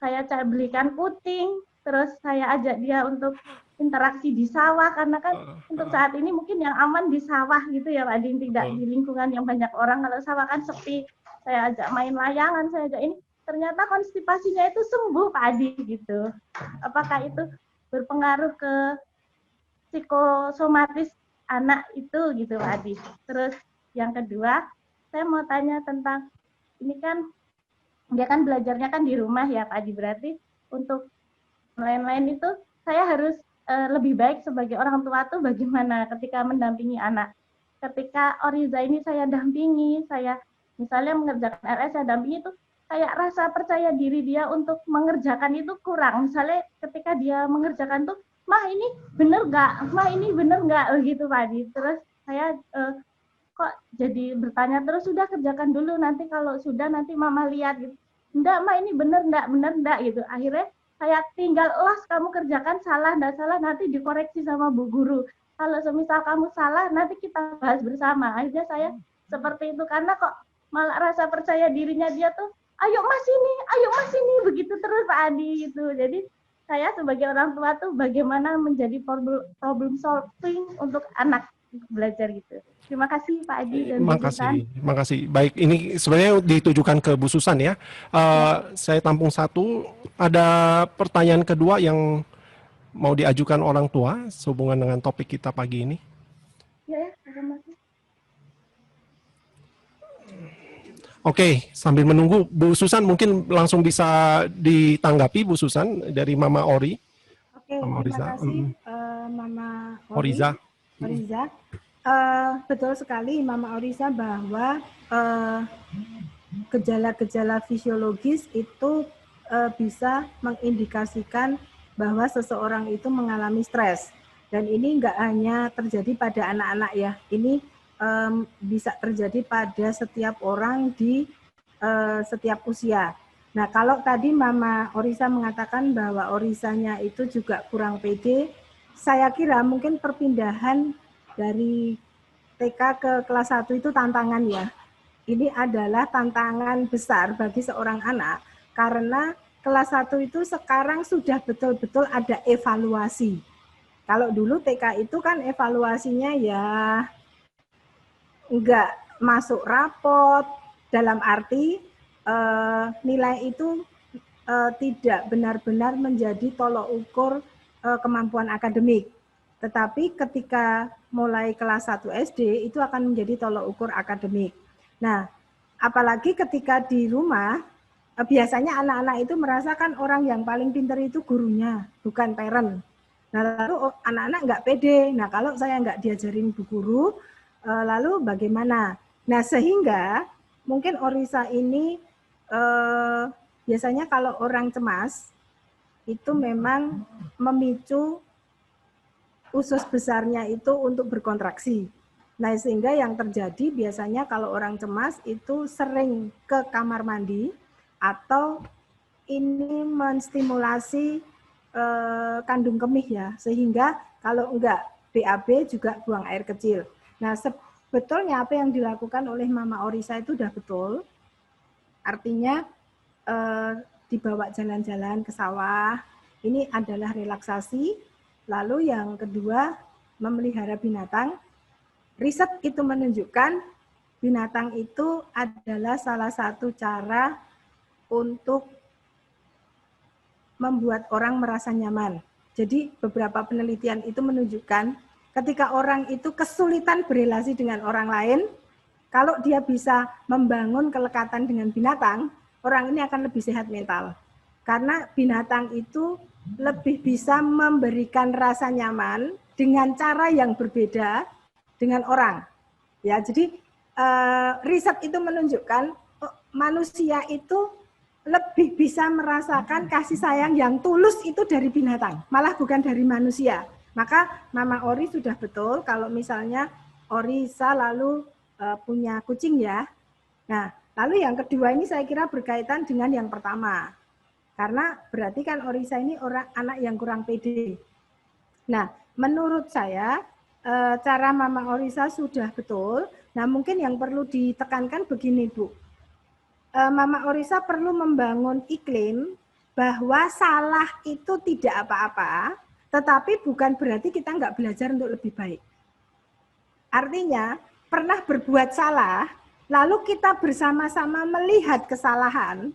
Saya belikan puting, terus saya ajak dia untuk interaksi di sawah, karena kan untuk saat ini mungkin yang aman di sawah gitu ya Pak Din, tidak di lingkungan yang banyak orang. Kalau sawah kan sepi, saya ajak main layangan, saya ajak ini, ternyata konstipasinya itu sembuh Pak Adi gitu. Apakah itu berpengaruh ke psikosomatis anak itu gitu Pak Adi. Terus yang kedua, saya mau tanya tentang, ini kan dia kan belajarnya kan di rumah ya Pak Adi, berarti untuk lain-lain itu saya harus lebih baik sebagai orang tua tuh bagaimana ketika mendampingi anak. Ketika Oriza ini saya dampingi, saya misalnya mengerjakan LS, saya dampingi itu kayak rasa percaya diri dia untuk mengerjakan itu kurang. Misalnya ketika dia mengerjakan tuh, mah ini bener nggak, mah ini bener nggak, begitu Pak Adi. Terus saya kok jadi bertanya terus, sudah kerjakan dulu, nanti kalau sudah nanti mama lihat gitu. Enggak, Ma ini bener enggak gitu. Akhirnya saya tinggal las, kamu kerjakan salah, enggak salah nanti dikoreksi sama Bu Guru. Kalau semisal kamu salah nanti kita bahas bersama. Akhirnya saya seperti itu, karena kok malah rasa percaya dirinya dia tuh, ayo Mas ini, begitu terus Pak Adi gitu. Jadi saya sebagai orang tua tuh bagaimana menjadi problem solving untuk anak belajar gitu. Terima kasih Pak Adi dan Bu Susan. Makasih. Baik, ini sebenarnya ditujukan ke Bu Susan ya. Saya tampung satu. Ada pertanyaan kedua yang mau diajukan orang tua sehubungan dengan topik kita pagi ini. Ya, terima kasih. Oke, sambil menunggu Bu Susan mungkin langsung bisa ditanggapi Bu Susan dari Mama Ori. Oke, terima kasih Mama Oriza. Betul sekali Mama Oriza bahwa gejala-gejala fisiologis itu bisa mengindikasikan bahwa seseorang itu mengalami stres. Dan ini enggak hanya terjadi pada anak-anak ya, ini bisa terjadi pada setiap orang di setiap usia. Nah, kalau tadi Mama Oriza mengatakan bahwa Orizanya itu juga kurang pede, saya kira mungkin perpindahan dari TK ke kelas 1 itu tantangan ya. Ini adalah tantangan besar bagi seorang anak karena kelas 1 itu sekarang sudah betul-betul ada evaluasi. Kalau dulu TK itu kan evaluasinya ya enggak masuk rapot, dalam arti nilai itu tidak benar-benar menjadi tolok ukur kemampuan akademik. Tetapi ketika mulai kelas 1 SD itu akan menjadi tolok ukur akademik. Nah, apalagi ketika di rumah, biasanya anak-anak itu merasakan orang yang paling pintar itu gurunya, bukan parent. Nah, lalu anak-anak nggak pede. Nah, kalau saya nggak diajarin bu guru, lalu bagaimana? Nah, sehingga mungkin Orisa ini biasanya kalau orang cemas, itu memang memicu usus besarnya itu untuk berkontraksi. Nah, sehingga yang terjadi biasanya kalau orang cemas itu sering ke kamar mandi atau ini menstimulasi kandung kemih ya, sehingga kalau enggak BAB juga buang air kecil. Nah, sebetulnya apa yang dilakukan oleh Mama Orisa itu udah betul. Artinya dibawa jalan-jalan ke sawah, ini adalah relaksasi. Lalu yang kedua, memelihara binatang. Riset itu menunjukkan binatang itu adalah salah satu cara untuk membuat orang merasa nyaman. Jadi beberapa penelitian itu menunjukkan ketika orang itu kesulitan berelasi dengan orang lain, kalau dia bisa membangun kelekatan dengan binatang, orang ini akan lebih sehat mental. Karena binatang itu lebih bisa memberikan rasa nyaman dengan cara yang berbeda dengan orang. Ya, jadi riset itu menunjukkan manusia itu lebih bisa merasakan kasih sayang yang tulus itu dari binatang, malah bukan dari manusia. Maka Mama Ori sudah betul kalau misalnya Orisa lalu punya kucing ya. Nah, lalu yang kedua ini saya kira berkaitan dengan yang pertama. Karena berarti kan Orisa ini anak yang kurang pede. Nah, menurut saya cara Mama Orisa sudah betul. Nah, mungkin yang perlu ditekankan begini, Bu. Mama Orisa perlu membangun iklim bahwa salah itu tidak apa-apa, tetapi bukan berarti kita nggak belajar untuk lebih baik. Artinya, pernah berbuat salah, lalu kita bersama-sama melihat kesalahan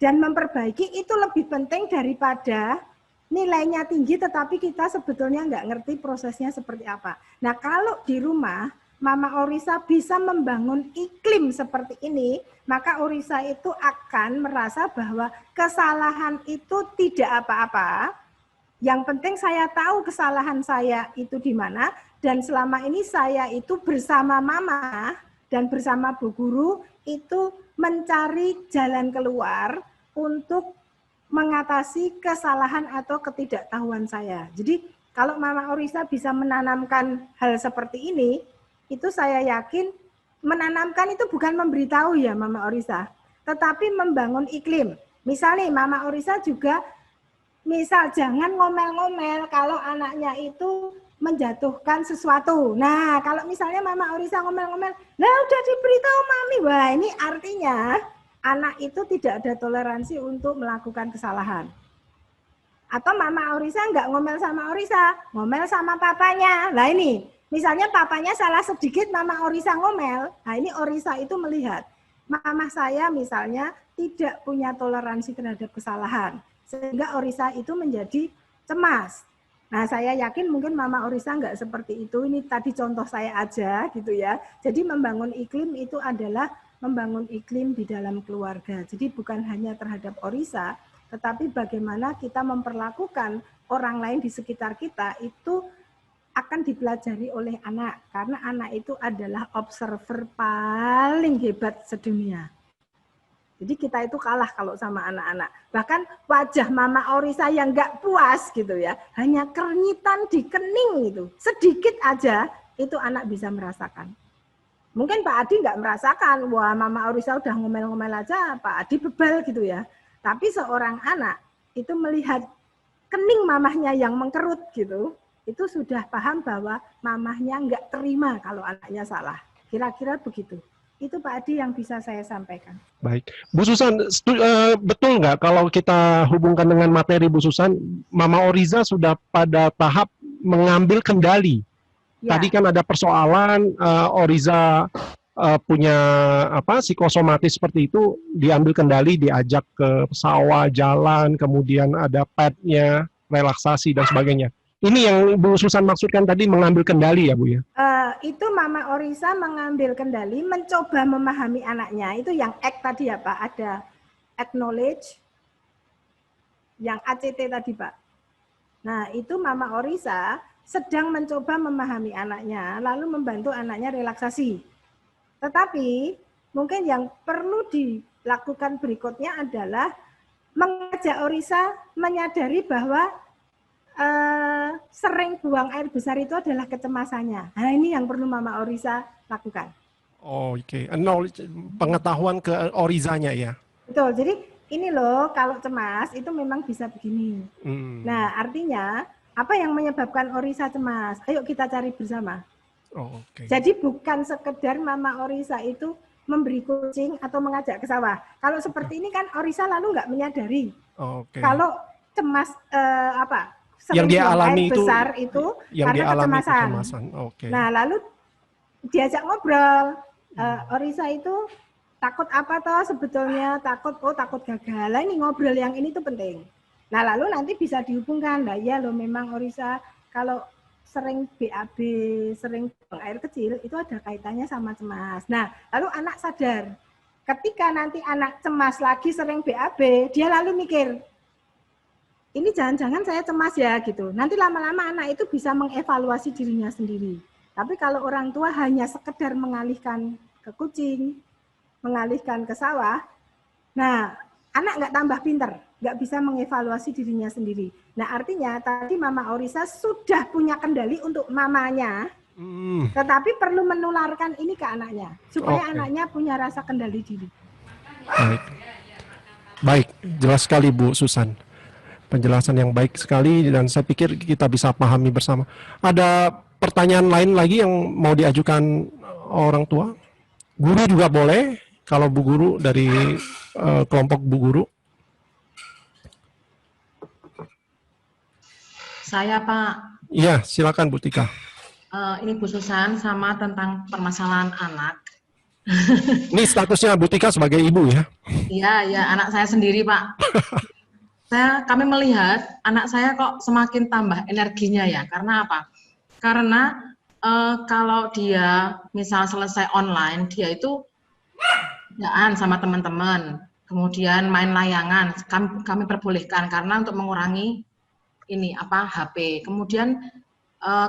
dan memperbaiki itu lebih penting daripada nilainya tinggi tetapi kita sebetulnya nggak ngerti prosesnya seperti apa. Nah, kalau di rumah Mama Orisa bisa membangun iklim seperti ini, maka Orisa itu akan merasa bahwa kesalahan itu tidak apa-apa. Yang penting saya tahu kesalahan saya itu di mana, dan selama ini saya itu bersama Mama dan bersama Bu Guru itu mencari jalan keluar untuk mengatasi kesalahan atau ketidaktahuan saya. Jadi kalau Mama Orisa bisa menanamkan hal seperti ini, itu saya yakin menanamkan itu bukan memberitahu ya Mama Orisa, tetapi membangun iklim. Misalnya Mama Orisa juga misal jangan ngomel-ngomel kalau anaknya itu menjatuhkan sesuatu. Nah, kalau misalnya Mama Orisa ngomel-ngomel, nah udah diberitahu Mami, wah ini artinya anak itu tidak ada toleransi untuk melakukan kesalahan. Atau Mama Orisa nggak ngomel sama Orisa, ngomel sama papanya. Nah ini, misalnya papanya salah sedikit, Mama Orisa ngomel. Nah ini Orisa itu melihat, mama saya misalnya tidak punya toleransi terhadap kesalahan. Sehingga Orisa itu menjadi cemas. Nah saya yakin mungkin Mama Orisa nggak seperti itu. Ini tadi contoh saya aja gitu ya. Jadi membangun iklim itu adalah membangun iklim di dalam keluarga. Jadi bukan hanya terhadap Orisa, tetapi bagaimana kita memperlakukan orang lain di sekitar kita itu akan dipelajari oleh anak, karena anak itu adalah observer paling hebat sedunia. Jadi kita itu kalah kalau sama anak-anak. Bahkan wajah Mama Orisa yang nggak puas gitu ya, hanya kernitan di kening itu, sedikit aja itu anak bisa merasakan. Mungkin Pak Adi nggak merasakan, wah Mama Orisa udah ngomel-ngomel aja, Pak Adi bebal gitu ya. Tapi seorang anak itu melihat kening mamahnya yang mengkerut gitu, itu sudah paham bahwa mamahnya nggak terima kalau anaknya salah. Kira-kira begitu. Itu Pak Adi yang bisa saya sampaikan. Baik, Bu Susan, betul nggak kalau kita hubungkan dengan materi Bu Susan, Mama Oriza sudah pada tahap mengambil kendali. Ya. Tadi kan ada persoalan Oriza punya psikosomatis seperti itu, diambil kendali, diajak ke sawah, jalan, kemudian ada pet-nya, relaksasi dan sebagainya. Ini yang Bu Susan maksudkan tadi mengambil kendali ya Bu ya? Itu Mama Oriza mengambil kendali, mencoba memahami anaknya. Itu yang act tadi ya Pak, ada acknowledge, yang ACT tadi Pak. Nah itu Mama Oriza sedang mencoba memahami anaknya, lalu membantu anaknya relaksasi. Tetapi mungkin yang perlu dilakukan berikutnya adalah mengajak Oriza menyadari bahwa sering buang air besar itu adalah kecemasannya. Nah ini yang perlu Mama Oriza lakukan. Oh, oke. Pengetahuan ke Orizanya ya. Betul. Jadi ini loh kalau cemas itu memang bisa begini. Nah artinya apa yang menyebabkan Oriza cemas? Ayo kita cari bersama. Oh, oke. Jadi bukan sekedar Mama Oriza itu memberi kucing atau mengajak ke sawah. Kalau seperti ini kan Oriza lalu nggak menyadari. Oh, oke. Kalau cemas yang dia alami itu besar itu yang karena dia alami kecemasan. Oke. Nah lalu diajak ngobrol. Oriza itu takut apa toh sebetulnya, takut gagal. Lah ini ngobrol yang ini tuh penting. Nah lalu nanti bisa dihubungkan. Lah ya lo memang Oriza kalau sering BAB, sering buang air kecil itu ada kaitannya sama cemas. Nah lalu anak sadar ketika nanti anak cemas lagi sering BAB, dia lalu mikir, ini jangan-jangan saya cemas ya gitu. Nanti lama-lama anak itu bisa mengevaluasi dirinya sendiri. Tapi kalau orang tua hanya sekedar mengalihkan ke kucing, mengalihkan ke sawah, nah anak nggak tambah pinter, nggak bisa mengevaluasi dirinya sendiri. Nah artinya tadi Mama Oriza sudah punya kendali untuk mamanya, tetapi perlu menularkan ini ke anaknya, supaya anaknya punya rasa kendali diri. Baik, jelas sekali Bu Susan. Penjelasan yang baik sekali dan saya pikir kita bisa pahami bersama. Ada pertanyaan lain lagi yang mau diajukan orang tua? Guru juga boleh, kalau Bu Guru dari kelompok Bu Guru. Saya Pak. Iya, silakan Bu Tika. Ini Bu Susan sama tentang permasalahan anak. Ini statusnya Bu Tika sebagai ibu ya? Iya, anak saya sendiri Pak. Kami melihat anak saya kok semakin tambah energinya ya. Karena apa? Karena kalau dia misal selesai online, dia itu jalan sama teman-teman, kemudian main layangan. Kami perbolehkan karena untuk mengurangi ini HP. Kemudian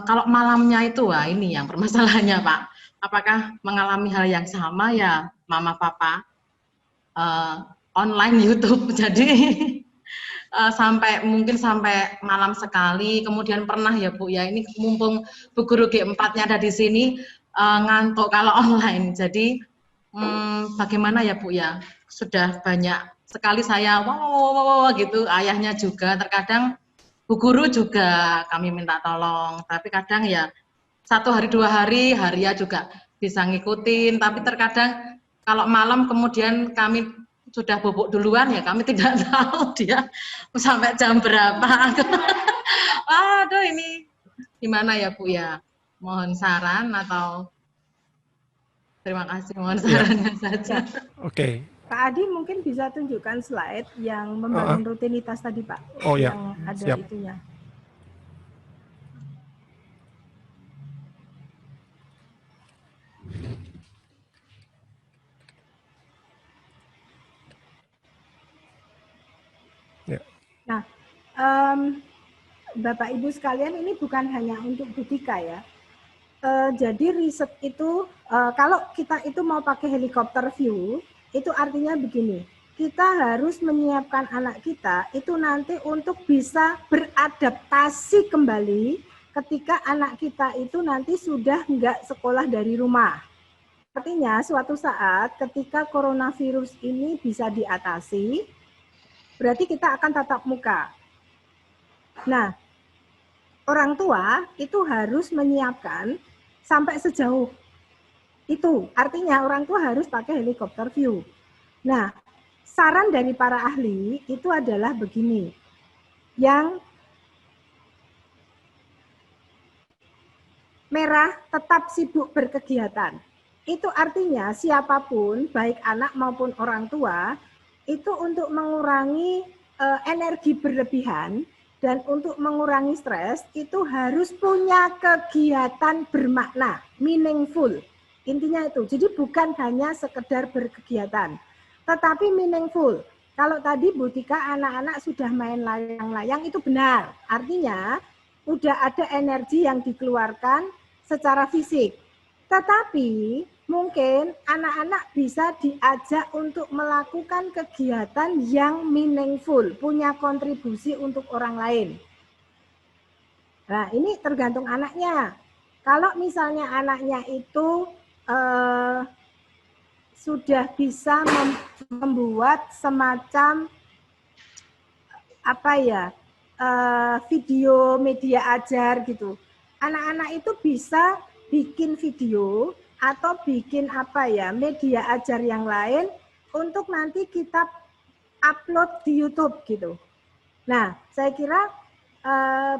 kalau malamnya itu ini yang permasalahannya Pak. Apakah mengalami hal yang sama ya Mama Papa online YouTube. Jadi mungkin sampai malam sekali, kemudian pernah ya Bu ya, ini mumpung Bu Guru G4-nya ada di sini, ngantuk kalau online. Jadi bagaimana ya Bu ya, sudah banyak sekali saya wow gitu, ayahnya juga, terkadang Bu Guru juga kami minta tolong, tapi kadang ya 1 hari 2 hari, Haria juga bisa ngikutin, tapi terkadang kalau malam kemudian kami sudah bobok duluan ya kami tidak tahu dia sampai jam berapa. Aduh ini gimana ya Bu ya, mohon saran atau terima kasih, mohon sarannya saja. Oke. Pak Adi mungkin bisa tunjukkan slide yang membangun rutinitas tadi Pak. Oh ya, yang ada siap. itunya. Nah, Bapak Ibu sekalian, ini bukan hanya untuk Bu Tika ya. Jadi riset itu, kalau kita itu mau pakai helikopter view, itu artinya begini, kita harus menyiapkan anak kita itu nanti untuk bisa beradaptasi kembali ketika anak kita itu nanti sudah nggak sekolah dari rumah. Artinya suatu saat ketika coronavirus ini bisa diatasi, berarti kita akan tatap muka. Nah, orang tua itu harus menyiapkan sampai sejauh itu. Artinya orang tua harus pakai helikopter view. Nah, saran dari para ahli itu adalah begini. Yang merah tetap sibuk berkegiatan. Itu artinya siapapun, baik anak maupun orang tua, itu untuk mengurangi energi berlebihan dan untuk mengurangi stres, itu harus punya kegiatan bermakna, meaningful. Intinya itu, jadi bukan hanya sekedar berkegiatan, tetapi meaningful. Kalau tadi Bu Tika, anak-anak sudah main layang-layang, itu benar. Artinya, udah ada energi yang dikeluarkan secara fisik. Tetapi mungkin anak-anak bisa diajak untuk melakukan kegiatan yang meaningful, punya kontribusi untuk orang lain. Nah, ini tergantung anaknya. Kalau misalnya anaknya itu sudah bisa membuat semacam video media ajar gitu. Anak-anak itu bisa bikin video atau bikin media ajar yang lain untuk nanti kita upload di YouTube gitu. Nah, saya kira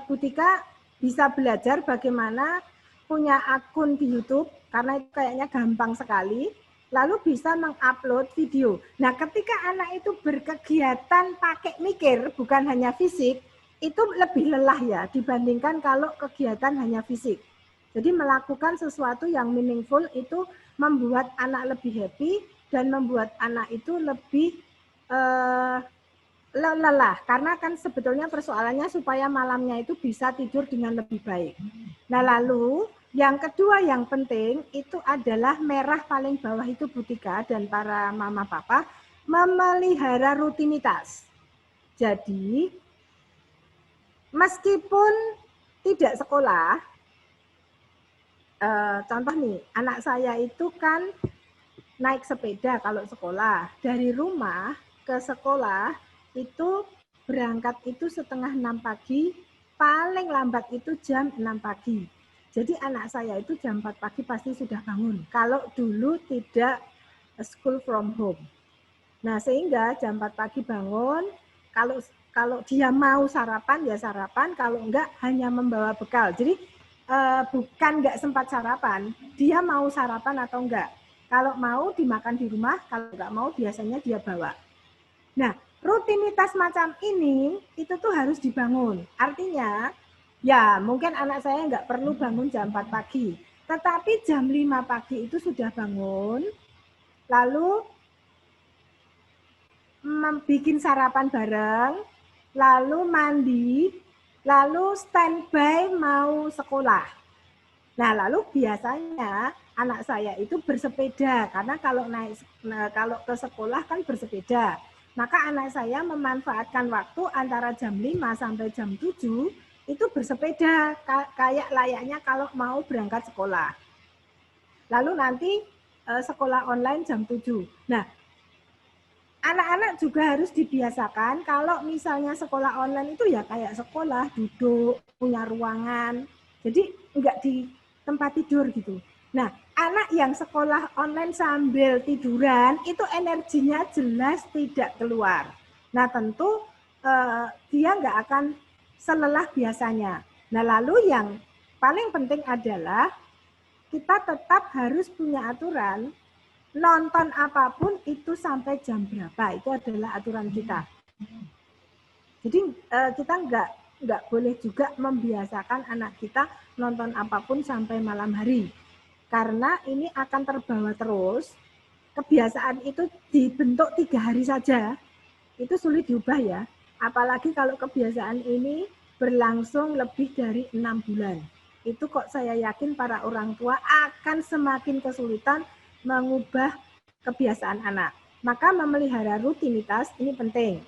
Bu Tika bisa belajar bagaimana punya akun di YouTube karena itu kayaknya gampang sekali. Lalu bisa mengupload video. Nah, ketika anak itu berkegiatan pakai mikir, bukan hanya fisik, itu lebih lelah ya dibandingkan kalau kegiatan hanya fisik. Jadi melakukan sesuatu yang meaningful itu membuat anak lebih happy dan membuat anak itu lebih lelah. Karena kan sebetulnya persoalannya supaya malamnya itu bisa tidur dengan lebih baik. Nah, lalu yang kedua yang penting itu adalah merah paling bawah itu Bu Tika dan para mama papa memelihara rutinitas. Jadi meskipun tidak sekolah, contoh nih, anak saya itu kan naik sepeda kalau sekolah. Dari rumah ke sekolah itu berangkat itu 5:30 pagi, paling lambat itu jam 6 pagi. Jadi anak saya itu jam 4 pagi pasti sudah bangun. Kalau dulu tidak school from home. Nah, sehingga jam 4 pagi bangun, kalau dia mau sarapan ya sarapan, kalau enggak hanya membawa bekal. Jadi bukan enggak sempat sarapan, dia mau sarapan atau enggak. Kalau mau dimakan di rumah, kalau enggak mau biasanya dia bawa. Nah, rutinitas macam ini itu tuh harus dibangun. Artinya, ya mungkin anak saya enggak perlu bangun jam 4 pagi, tetapi jam 5 pagi itu sudah bangun, lalu bikin sarapan bareng, lalu mandi, lalu standby mau sekolah. Nah, lalu biasanya anak saya itu bersepeda karena kalau ke sekolah kan bersepeda. Maka anak saya memanfaatkan waktu antara jam 5 sampai jam 7 itu bersepeda kayak layaknya kalau mau berangkat sekolah. Lalu nanti sekolah online jam 7. Nah, anak-anak juga harus dibiasakan kalau misalnya sekolah online itu ya kayak sekolah, duduk, punya ruangan. Jadi enggak di tempat tidur gitu. Nah, anak yang sekolah online sambil tiduran itu energinya jelas tidak keluar. Nah, tentu dia enggak akan selelah biasanya. Nah, lalu yang paling penting adalah kita tetap harus punya aturan nonton apapun itu sampai jam berapa, itu adalah aturan kita. Jadi kita enggak boleh juga membiasakan anak kita nonton apapun sampai malam hari. Karena ini akan terbawa terus, kebiasaan itu dibentuk 3 hari saja, itu sulit diubah ya. Apalagi kalau kebiasaan ini berlangsung lebih dari 6 bulan. Itu kok saya yakin para orang tua akan semakin kesulitan mengubah kebiasaan anak. Maka memelihara rutinitas ini penting.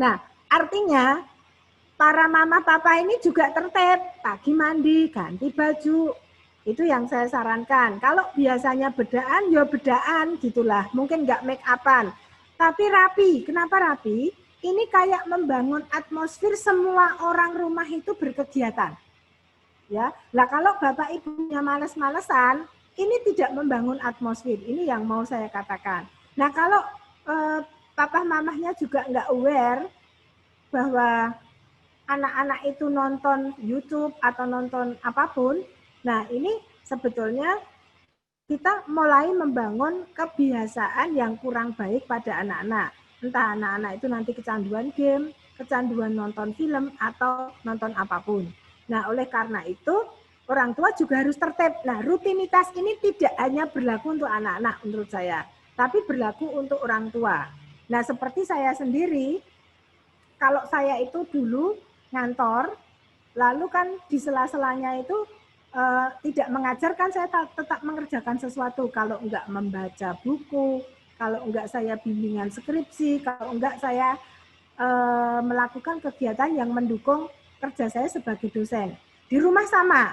Nah, artinya para mama papa ini juga tertib, pagi mandi, ganti baju. Itu yang saya sarankan. Kalau biasanya bedaan, ya bedaan gitulah. Mungkin nggak make upan. Tapi rapi. Kenapa rapi? ini kayak membangun atmosfer semua orang rumah itu berkegiatan. Ya, lah kalau bapak ibunya males-malesan, ini tidak membangun atmosfer. Ini yang mau saya katakan. Nah kalau papa mamahnya juga nggak aware bahwa anak-anak itu nonton YouTube atau nonton apapun, nah ini sebetulnya kita mulai membangun kebiasaan yang kurang baik pada anak-anak. Entah anak-anak itu nanti kecanduan game, kecanduan nonton film, atau nonton apapun. Nah, oleh karena itu, orang tua juga harus tertib. Nah, rutinitas ini tidak hanya berlaku untuk anak-anak menurut saya, tapi berlaku untuk orang tua. Nah, seperti saya sendiri, kalau saya itu dulu ngantor, lalu kan di sela-selanya itu tidak mengajarkan, saya tetap mengerjakan sesuatu. Kalau enggak membaca buku, kalau enggak saya bimbingan skripsi, kalau enggak saya melakukan kegiatan yang mendukung kerja saya sebagai dosen. Di rumah sama,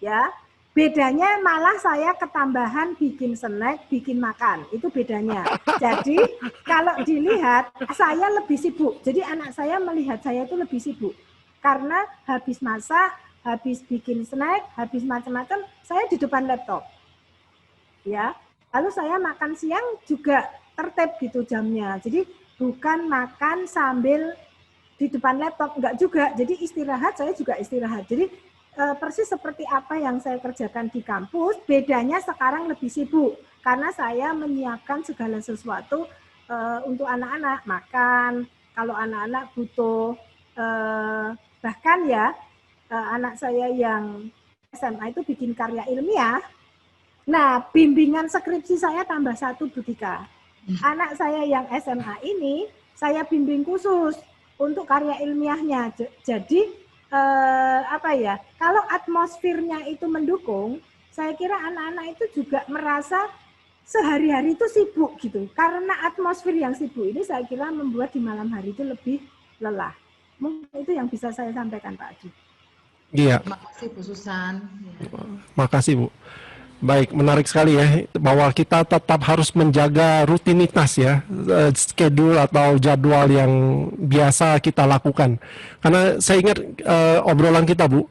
ya. Bedanya malah saya ketambahan bikin snack, bikin makan. Itu bedanya. Jadi kalau dilihat, saya lebih sibuk. Jadi anak saya melihat saya itu lebih sibuk. Karena habis masak, habis bikin snack, habis macam-macam, saya di depan laptop. Ya. Lalu saya makan siang juga tertib gitu jamnya. Jadi bukan makan sambil di depan laptop, enggak juga. Jadi istirahat, saya juga istirahat. Jadi persis seperti apa yang saya kerjakan di kampus, bedanya sekarang lebih sibuk. Karena saya menyiapkan segala sesuatu untuk anak-anak. Makan, kalau anak-anak butuh, bahkan ya, anak saya yang SMA itu bikin karya ilmiah. Nah, bimbingan skripsi saya tambah 1, Bu Tika. Anak saya yang SMA ini, saya bimbing khusus untuk karya ilmiahnya. Jadi kalau atmosfernya itu mendukung, saya kira anak-anak itu juga merasa sehari-hari itu sibuk gitu. Karena atmosfer yang sibuk ini saya kira membuat di malam hari itu lebih lelah. Mungkin itu yang bisa saya sampaikan, Pak Adi. Iya. Terima kasih Bu Susan. Makasih Bu. Baik, menarik sekali ya, bahwa kita tetap harus menjaga rutinitas ya, schedule atau jadwal yang biasa kita lakukan. Karena saya ingat obrolan kita Bu,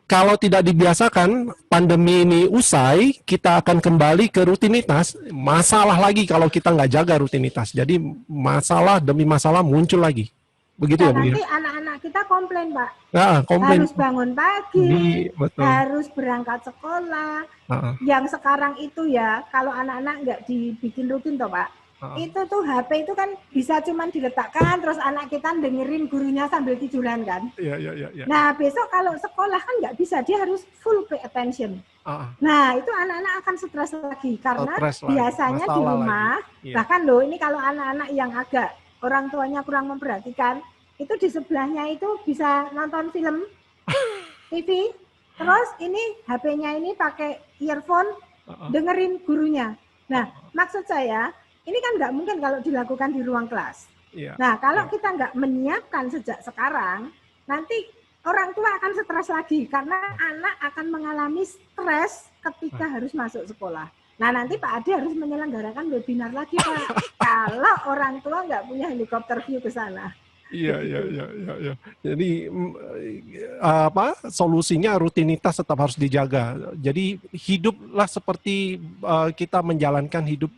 kalau tidak dibiasakan, pandemi ini usai, kita akan kembali ke rutinitas, masalah lagi kalau kita nggak jaga rutinitas. Jadi masalah demi masalah muncul lagi. Begitu ya Bu? Nanti anak-anak kita komplain, Pak. Nah, komplain. Harus bangun pagi, betul. Harus berangkat sekolah. Yang sekarang itu ya, kalau anak-anak nggak dibikin rutin toh Pak, itu tuh HP itu kan bisa cuman diletakkan, terus anak kita dengerin gurunya sambil tiduran kan. Iya. Nah besok kalau sekolah kan nggak bisa, dia harus full pay attention. Nah itu anak-anak akan stres lagi, karena biasanya di rumah, bahkan loh ini kalau anak-anak yang agak orang tuanya kurang memperhatikan, itu di sebelahnya itu bisa nonton film, TV, terus ini HP-nya ini pakai earphone, dengerin gurunya. Nah, maksud saya, ini kan nggak mungkin kalau dilakukan di ruang kelas. Nah, kalau kita nggak menyiapkan sejak sekarang, nanti orang tua akan stres lagi, karena anak akan mengalami stres ketika harus masuk sekolah. Nah, nanti Pak Adi harus menyelenggarakan webinar lagi, Pak. Kalau orang tua nggak punya helikopter view ke sana. Iya. Jadi solusinya rutinitas tetap harus dijaga. Jadi hiduplah seperti kita menjalankan hidup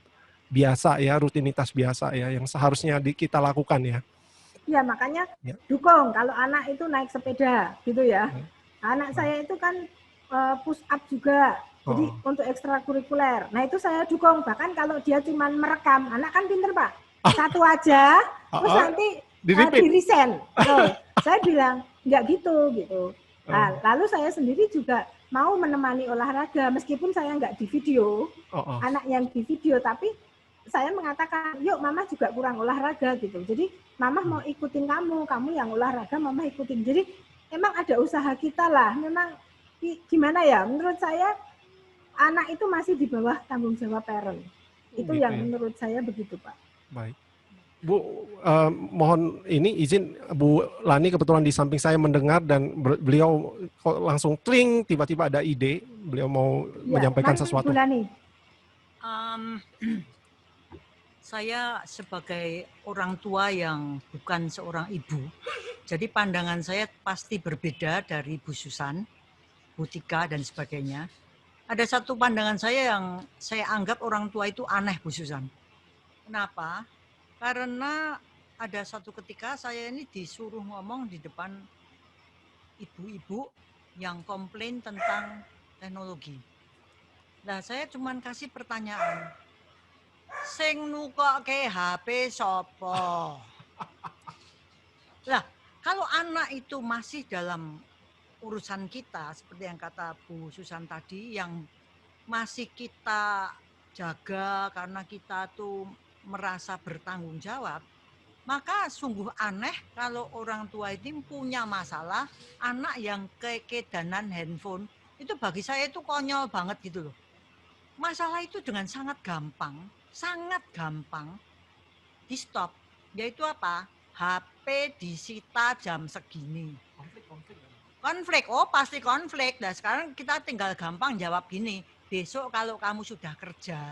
biasa ya, rutinitas biasa ya, yang seharusnya kita lakukan ya. Ya makanya dukung kalau anak itu naik sepeda gitu ya. Anak saya itu kan push up juga. Jadi untuk ekstrakurikuler. Nah itu saya dukung. Bahkan kalau dia cuma merekam, anak kan pinter Pak. Satu aja, terus nanti di-resend. Saya bilang nggak gitu. Nah, lalu saya sendiri juga mau menemani olahraga, meskipun saya nggak di video, anak yang di video, tapi saya mengatakan, yuk mama juga kurang olahraga gitu. Jadi mama mau ikutin kamu yang olahraga mama ikutin. Jadi emang ada usaha kita lah. Memang gimana ya? Menurut saya anak itu masih di bawah tanggung jawab parent. Itu gitu yang menurut saya begitu Pak. Baik. Bu, mohon ini izin Bu Lani, kebetulan di samping saya mendengar dan beliau langsung kling, tiba-tiba ada ide, beliau mau menyampaikan sesuatu. Bu Lani. saya sebagai orang tua yang bukan seorang ibu, jadi pandangan saya pasti berbeda dari Bu Susan, Bu Tika, dan sebagainya. Ada satu pandangan saya yang saya anggap orang tua itu aneh, Bu Susan. Kenapa? Karena ada satu ketika saya ini disuruh ngomong di depan ibu-ibu yang komplain tentang teknologi. Nah, saya cuman kasih pertanyaan. Sing nukokke HP sopo? Lah, kalau anak itu masih dalam urusan kita, seperti yang kata Bu Susan tadi, yang masih kita jaga karena kita tuh merasa bertanggung jawab, maka sungguh aneh kalau orang tua itu punya masalah, anak yang kekedanan handphone, itu bagi saya itu konyol banget gitu loh. Masalah itu dengan sangat gampang di stop, yaitu apa? HP disita jam segini. Konflik, oh pasti konflik. Nah sekarang kita tinggal gampang jawab gini, besok kalau kamu sudah kerja,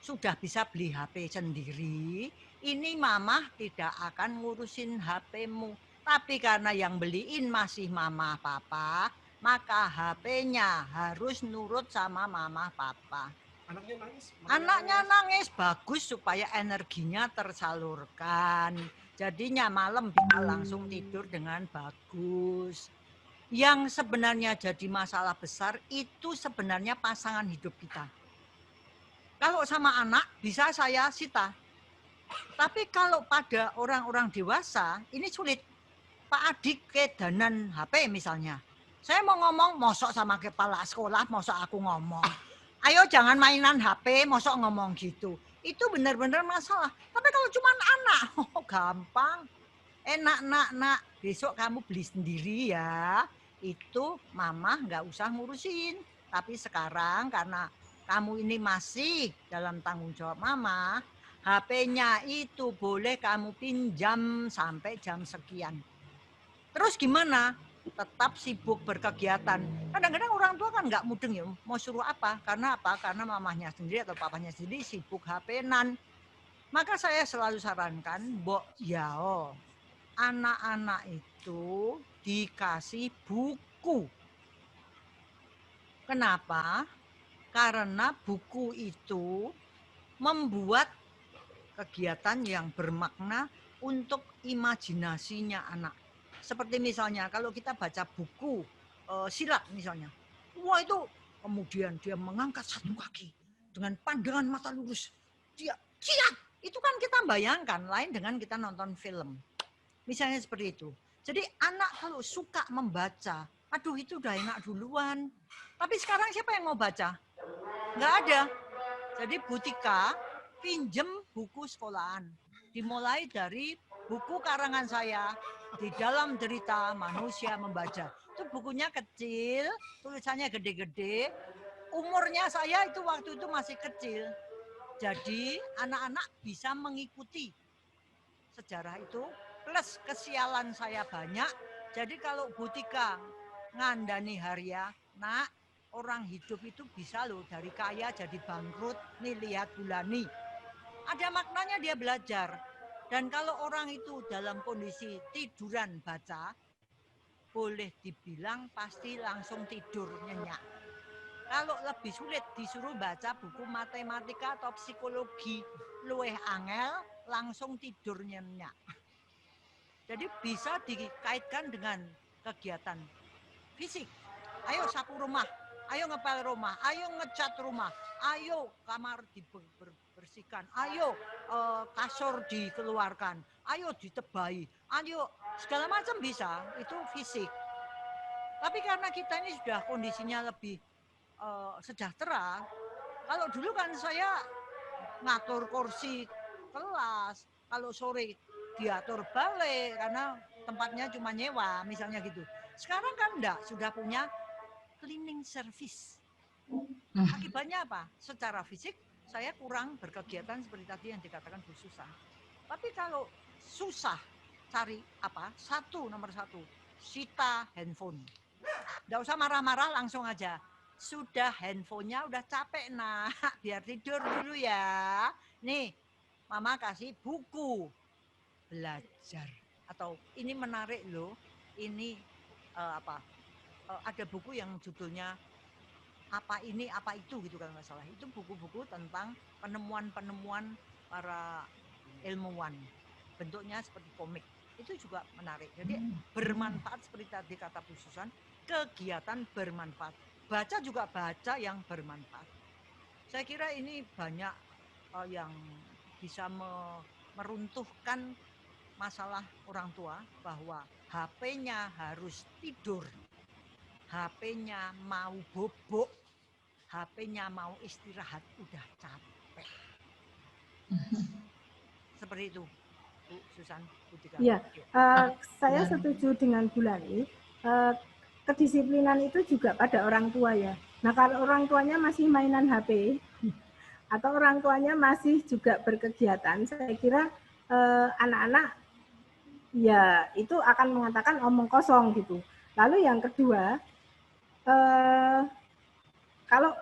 sudah bisa beli HP sendiri, ini mama tidak akan ngurusin HP-mu. Tapi karena yang beliin masih mama papa, maka HP-nya harus nurut sama mama papa. Anaknya nangis? Anaknya nangis, bagus supaya energinya tersalurkan. Jadinya malam bisa langsung tidur dengan bagus. Yang sebenarnya jadi masalah besar itu sebenarnya pasangan hidup kita. Kalau sama anak bisa saya sita. Tapi kalau pada orang-orang dewasa ini sulit. Pak Adik kedanan HP misalnya. Saya mau ngomong, mosok sama kepala sekolah, mosok aku ngomong. Ayo jangan mainan HP, mosok ngomong gitu. Itu benar-benar masalah. Tapi kalau cuma anak, oh gampang. Nak, besok kamu beli sendiri ya. Itu mama nggak usah ngurusin. Tapi sekarang karena kamu ini masih dalam tanggung jawab mama, HP-nya itu boleh kamu pinjam sampai jam sekian. Terus gimana? Tetap sibuk berkegiatan. Kadang-kadang orang tua kan nggak mudeng ya, mau suruh apa? Karena apa? Karena mamahnya sendiri atau papanya sendiri sibuk HP-nan. Maka saya selalu sarankan, Mbok Yao, anak-anak itu dikasih buku. Kenapa? Karena buku itu membuat kegiatan yang bermakna untuk imajinasinya anak. Seperti misalnya kalau kita baca buku silat misalnya. Wah itu kemudian dia mengangkat satu kaki dengan pandangan mata lurus. Dia siap. Itu kan kita bayangkan lain dengan kita nonton film. Misalnya seperti itu. Jadi anak kalau suka membaca, aduh itu udah enak duluan. Tapi sekarang siapa yang mau baca? Nggak ada. Jadi Bu Tika pinjem buku sekolahan. Dimulai dari buku karangan saya, Di Dalam Derita Manusia Membaca. Itu bukunya kecil, tulisannya gede-gede. Umurnya saya itu waktu itu masih kecil. Jadi anak-anak bisa mengikuti sejarah itu. Plus kesialan saya banyak. Jadi kalau Bu Tika ngandani Haria, nak, orang hidup itu bisa loh dari kaya jadi bangkrut. Nih lihat Bulani. Ada maknanya dia belajar. Dan kalau orang itu dalam kondisi tiduran baca, boleh dibilang pasti langsung tidur nyenyak. Kalau lebih sulit disuruh baca buku matematika atau psikologi, luweh angel, langsung tidur nyenyak. Jadi bisa dikaitkan dengan kegiatan fisik. Ayo sapu rumah, ayo ngepel rumah, ayo ngecat rumah, ayo kamar dibersihkan, ayo kasur dikeluarkan, ayo ditebai, ayo segala macam bisa, itu fisik. Tapi karena kita ini sudah kondisinya lebih sejahtera, kalau dulu kan saya ngatur kursi kelas, kalau sore diatur balik karena tempatnya cuma nyewa misalnya gitu. Sekarang kan enggak, sudah punya cleaning service. Akibatnya apa? Secara fisik saya kurang berkegiatan seperti tadi yang dikatakan Bu Susan. Tapi kalau susah cari apa? Nomor satu, sita handphone. Enggak usah marah-marah, langsung aja. Sudah handphonenya udah capek nak, biar tidur dulu ya. Nih, Mama kasih buku belajar. Atau ini menarik loh, ini ada buku yang judulnya apa ini, apa itu gitu kan nggak salah. Itu buku-buku tentang penemuan-penemuan para ilmuwan. Bentuknya seperti komik. Itu juga menarik. Jadi bermanfaat seperti tadi kata Bu Susan, kegiatan bermanfaat. Baca juga baca yang bermanfaat. Saya kira ini banyak yang bisa meruntuhkan masalah orang tua bahwa HP-nya harus tidur. HP-nya mau bobok, HP-nya mau istirahat, udah capek. Seperti itu. Bu Susan, ya, saya setuju dengan Bu Lani. Kedisiplinan itu juga pada orang tua ya. Nah kalau orang tuanya masih mainan HP atau orang tuanya masih juga berkegiatan, saya kira anak-anak ya itu akan mengatakan omong kosong gitu. Lalu yang kedua, kalau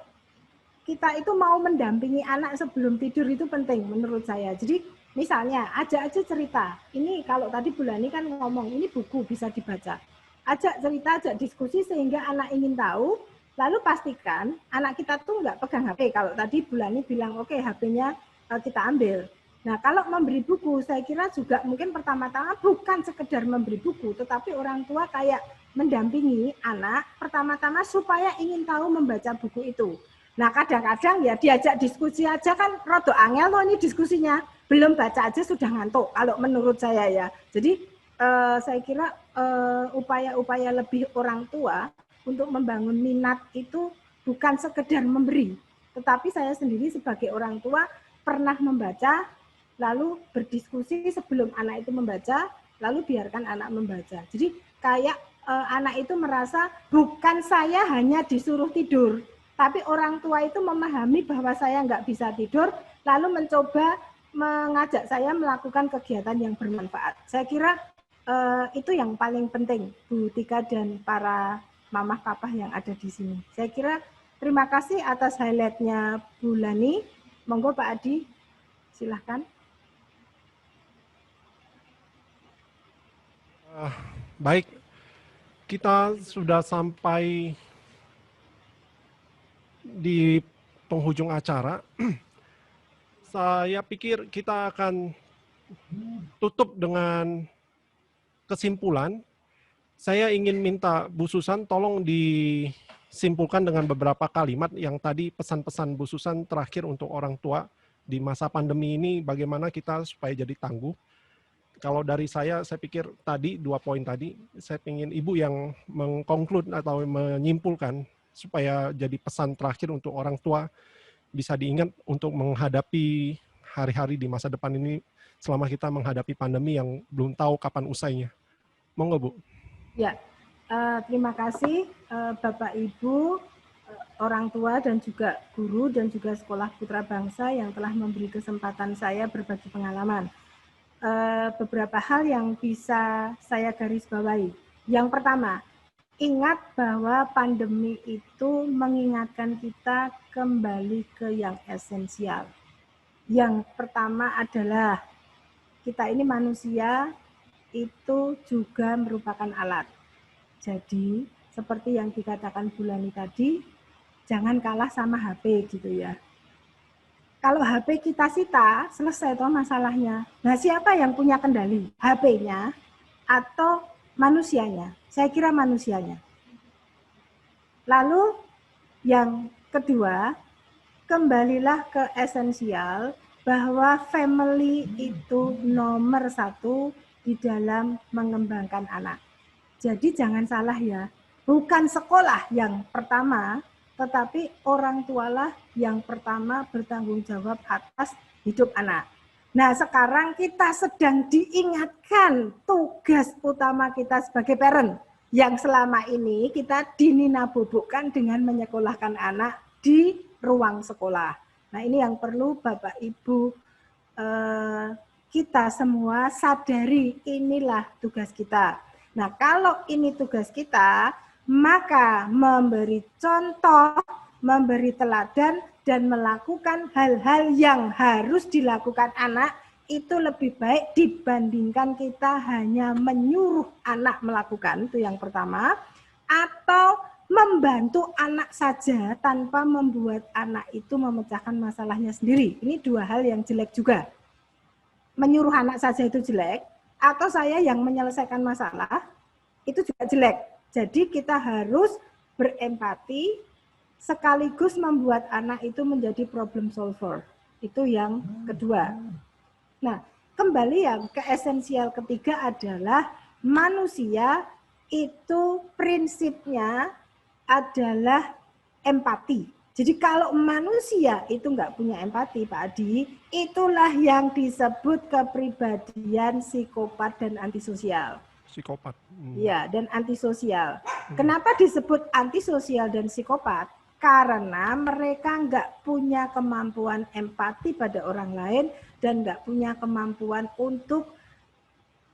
kita itu mau mendampingi anak sebelum tidur itu penting menurut saya. Jadi misalnya, ajak aja cerita. Ini kalau tadi Bu Lani kan ngomong, ini buku bisa dibaca. Ajak cerita, ajak diskusi sehingga anak ingin tahu, lalu pastikan anak kita tuh nggak pegang HP. Kalau tadi Bu Lani bilang, oke, HP-nya kita ambil. Nah, kalau memberi buku, saya kira juga mungkin pertama-tama bukan sekedar memberi buku, tetapi orang tua kayak mendampingi anak pertama-tama supaya ingin tahu membaca buku itu. Nah, kadang-kadang ya diajak diskusi aja kan rada angel loh ini diskusinya. Belum baca aja sudah ngantuk kalau menurut saya ya. Jadi saya kira upaya-upaya lebih orang tua untuk membangun minat itu bukan sekedar memberi. Tetapi saya sendiri sebagai orang tua pernah membaca, lalu berdiskusi sebelum anak itu membaca, lalu biarkan anak membaca. Jadi kayak anak itu merasa bukan saya hanya disuruh tidur, tapi orang tua itu memahami bahwa saya nggak bisa tidur, lalu mencoba mengajak saya melakukan kegiatan yang bermanfaat. Saya kira itu yang paling penting, Bu Tika dan para mamah papah yang ada di sini. Saya kira terima kasih atas highlight-nya Bu Lani. Monggo Pak Adi, silahkan. Baik, kita sudah sampai di penghujung acara. Saya pikir kita akan tutup dengan kesimpulan. Saya ingin minta Bu Susan tolong disimpulkan dengan beberapa kalimat yang tadi pesan-pesan Bu Susan terakhir untuk orang tua di masa pandemi ini, bagaimana kita supaya jadi tangguh. Kalau dari saya pikir tadi 2 poin tadi, saya ingin Ibu yang mengkonklud atau menyimpulkan supaya jadi pesan terakhir untuk orang tua bisa diingat untuk menghadapi hari-hari di masa depan ini selama kita menghadapi pandemi yang belum tahu kapan usainya. Monggo Bu. Ya, terima kasih Bapak Ibu, orang tua dan juga guru dan juga Sekolah Putra Bangsa yang telah memberi kesempatan saya berbagi pengalaman. Beberapa hal yang bisa saya garis bawahi. Yang pertama, ingat bahwa pandemi itu mengingatkan kita kembali ke yang esensial. Yang pertama adalah kita ini manusia itu juga merupakan alat. Jadi seperti yang dikatakan Bu Lani tadi, jangan kalah sama HP gitu ya. Kalau HP kita sita, selesai toh masalahnya. Nah, siapa yang punya kendali? HP-nya atau manusianya? Saya kira manusianya. Lalu yang kedua, kembalilah ke esensial bahwa family itu nomor 1 di dalam mengembangkan anak. Jadi jangan salah ya, bukan sekolah yang pertama, tetapi orang tualah yang pertama bertanggung jawab atas hidup anak. Nah, sekarang kita sedang diingatkan tugas utama kita sebagai parent yang selama ini kita dininabobokkan dengan menyekolahkan anak di ruang sekolah. Nah, ini yang perlu Bapak Ibu kita semua sadari, inilah tugas kita. Nah, kalau ini tugas kita, maka memberi contoh, memberi teladan, dan melakukan hal-hal yang harus dilakukan anak itu lebih baik dibandingkan kita hanya menyuruh anak melakukan, itu yang pertama, atau membantu anak saja tanpa membuat anak itu memecahkan masalahnya sendiri. Ini dua hal yang jelek juga. Menyuruh anak saja itu jelek, atau saya yang menyelesaikan masalah, itu juga jelek. Jadi kita harus berempati, sekaligus membuat anak itu menjadi problem solver. Itu yang kedua. Nah, kembali yang ke esensial ketiga adalah manusia itu prinsipnya adalah empati. Jadi kalau manusia itu nggak punya empati, Pak Adi, itulah yang disebut kepribadian psikopat dan antisosial. Psikopat. Ya, dan antisosial. Kenapa disebut antisosial dan psikopat? Karena mereka nggak punya kemampuan empati pada orang lain dan nggak punya kemampuan untuk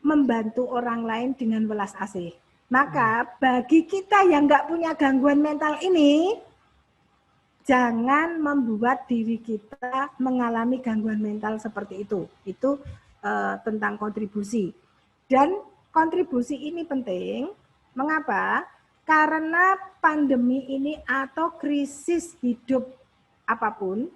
membantu orang lain dengan welas asih. Maka bagi kita yang nggak punya gangguan mental ini, jangan membuat diri kita mengalami gangguan mental seperti itu. Itu tentang kontribusi. Dan kontribusi ini penting. Mengapa? Karena pandemi ini atau krisis hidup apapun,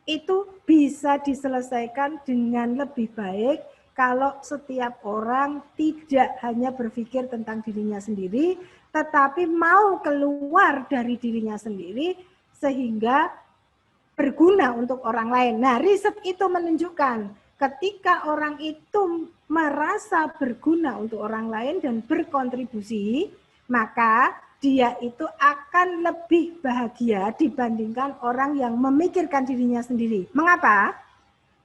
itu bisa diselesaikan dengan lebih baik kalau setiap orang tidak hanya berpikir tentang dirinya sendiri, tetapi mau keluar dari dirinya sendiri sehingga berguna untuk orang lain. Nah, riset itu menunjukkan ketika orang itu merasa berguna untuk orang lain dan berkontribusi, maka dia itu akan lebih bahagia dibandingkan orang yang memikirkan dirinya sendiri. Mengapa?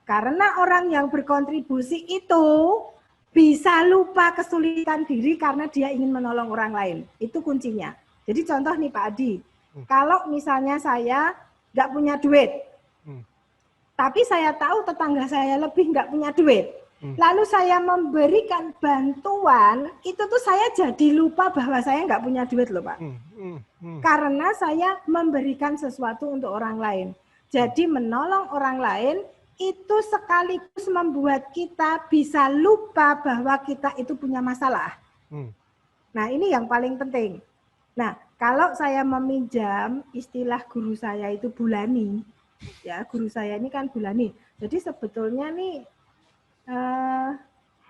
Karena orang yang berkontribusi itu bisa lupa kesulitan diri karena dia ingin menolong orang lain. Itu kuncinya. Jadi contoh nih Pak Adi, kalau misalnya saya nggak punya duit, tapi saya tahu tetangga saya lebih nggak punya duit, lalu saya memberikan bantuan, itu tuh saya jadi lupa bahwa saya nggak punya duit loh Pak. Karena saya memberikan sesuatu untuk orang lain. Jadi menolong orang lain itu sekaligus membuat kita bisa lupa bahwa kita itu punya masalah. Nah, ini yang paling penting. Nah, kalau saya meminjam istilah guru saya itu Bulani, ya guru saya ini kan Bulani. Jadi sebetulnya nih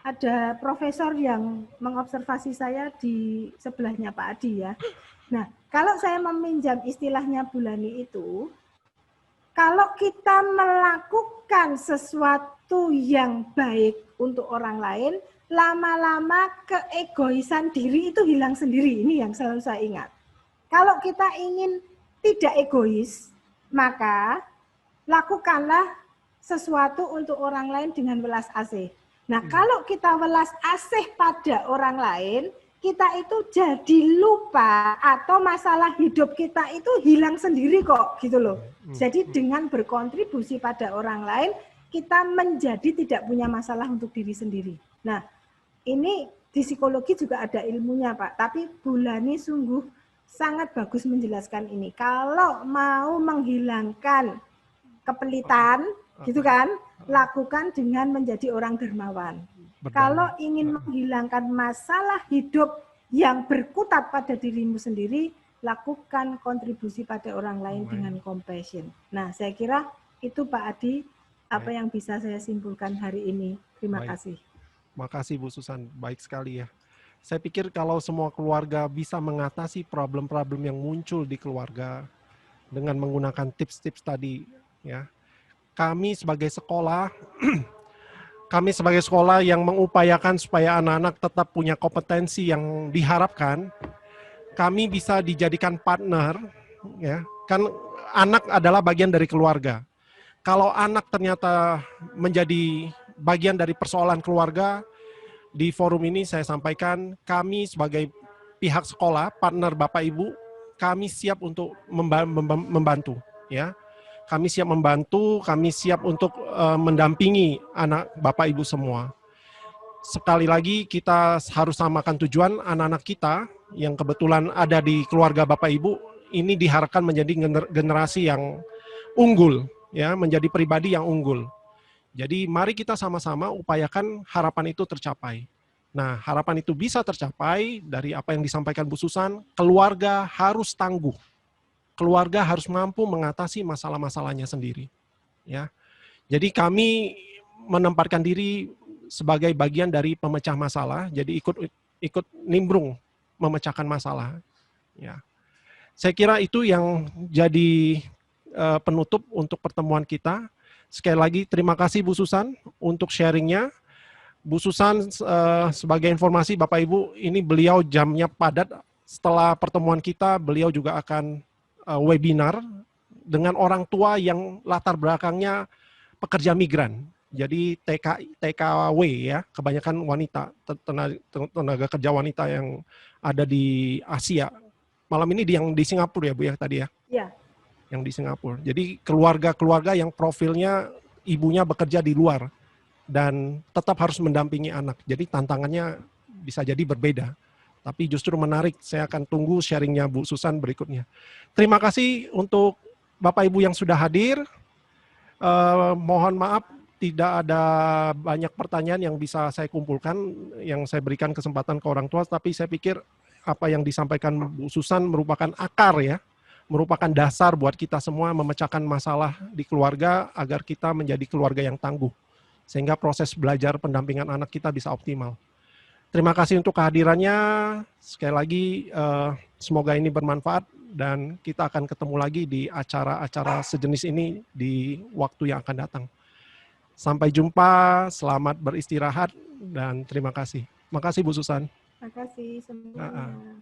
ada profesor yang mengobservasi saya di sebelahnya Pak Adi ya. Nah, kalau saya meminjam istilahnya Bulani itu, kalau kita melakukan sesuatu yang baik untuk orang lain, lama-lama keegoisan diri itu hilang sendiri. Ini yang selalu saya ingat. Kalau kita ingin tidak egois, maka lakukanlah sesuatu untuk orang lain dengan welas asih. Nah, kalau kita welas asih pada orang lain, kita itu jadi lupa atau masalah hidup kita itu hilang sendiri kok gitu loh. Jadi dengan berkontribusi pada orang lain, kita menjadi tidak punya masalah untuk diri sendiri. Nah, ini di psikologi juga ada ilmunya Pak, tapi Bulani sungguh sangat bagus menjelaskan ini. Kalau mau menghilangkan kepelitan, gitu kan, lakukan dengan menjadi orang dermawan. Kalau ingin menghilangkan masalah hidup yang berkutat pada dirimu sendiri, lakukan kontribusi pada orang lain dengan compassion. Nah, saya kira itu Pak Adi, apa yang bisa saya simpulkan hari ini. Terima kasih. Makasih Bu Susan, baik sekali ya. Saya pikir kalau semua keluarga bisa mengatasi problem-problem yang muncul di keluarga dengan menggunakan tips-tips tadi, ya. Kami sebagai sekolah yang mengupayakan supaya anak-anak tetap punya kompetensi yang diharapkan, kami bisa dijadikan partner, ya. Kan anak adalah bagian dari keluarga. Kalau anak ternyata menjadi bagian dari persoalan keluarga, di forum ini saya sampaikan, kami sebagai pihak sekolah, partner Bapak Ibu, kami siap untuk membantu, ya. Kami siap membantu, kami siap untuk mendampingi anak Bapak Ibu semua. Sekali lagi kita harus samakan tujuan anak-anak kita yang kebetulan ada di keluarga Bapak Ibu, ini diharapkan menjadi generasi yang unggul, ya, menjadi pribadi yang unggul. Jadi mari kita sama-sama upayakan harapan itu tercapai. Nah, harapan itu bisa tercapai dari apa yang disampaikan Bu Susan, keluarga harus tangguh. Keluarga harus mampu mengatasi masalah-masalahnya sendiri. Ya. Jadi kami menempatkan diri sebagai bagian dari pemecah masalah, jadi ikut nimbrung memecahkan masalah. Ya. Saya kira itu yang jadi penutup untuk pertemuan kita. Sekali lagi terima kasih Bu Susan untuk sharingnya. Bu Susan, sebagai informasi Bapak Ibu, ini beliau jamnya padat. Setelah pertemuan kita, beliau juga akan webinar dengan orang tua yang latar belakangnya pekerja migran. Jadi TKW ya, kebanyakan wanita, tenaga kerja wanita yang ada di Asia. Malam ini yang di Singapura ya Bu ya tadi ya? Iya. Yang di Singapura. Jadi keluarga-keluarga yang profilnya ibunya bekerja di luar dan tetap harus mendampingi anak. Jadi tantangannya bisa jadi berbeda. Tapi justru menarik, saya akan tunggu sharingnya Bu Susan berikutnya. Terima kasih untuk Bapak Ibu yang sudah hadir. Mohon maaf tidak ada banyak pertanyaan yang bisa saya kumpulkan, yang saya berikan kesempatan ke orang tua, tapi saya pikir apa yang disampaikan Bu Susan merupakan akar ya, merupakan dasar buat kita semua memecahkan masalah di keluarga agar kita menjadi keluarga yang tangguh. Sehingga proses belajar pendampingan anak kita bisa optimal. Terima kasih untuk kehadirannya. Sekali lagi, semoga ini bermanfaat dan kita akan ketemu lagi di acara-acara sejenis ini di waktu yang akan datang. Sampai jumpa, selamat beristirahat, dan terima kasih. Terima kasih Bu Susan. Terima kasih semuanya.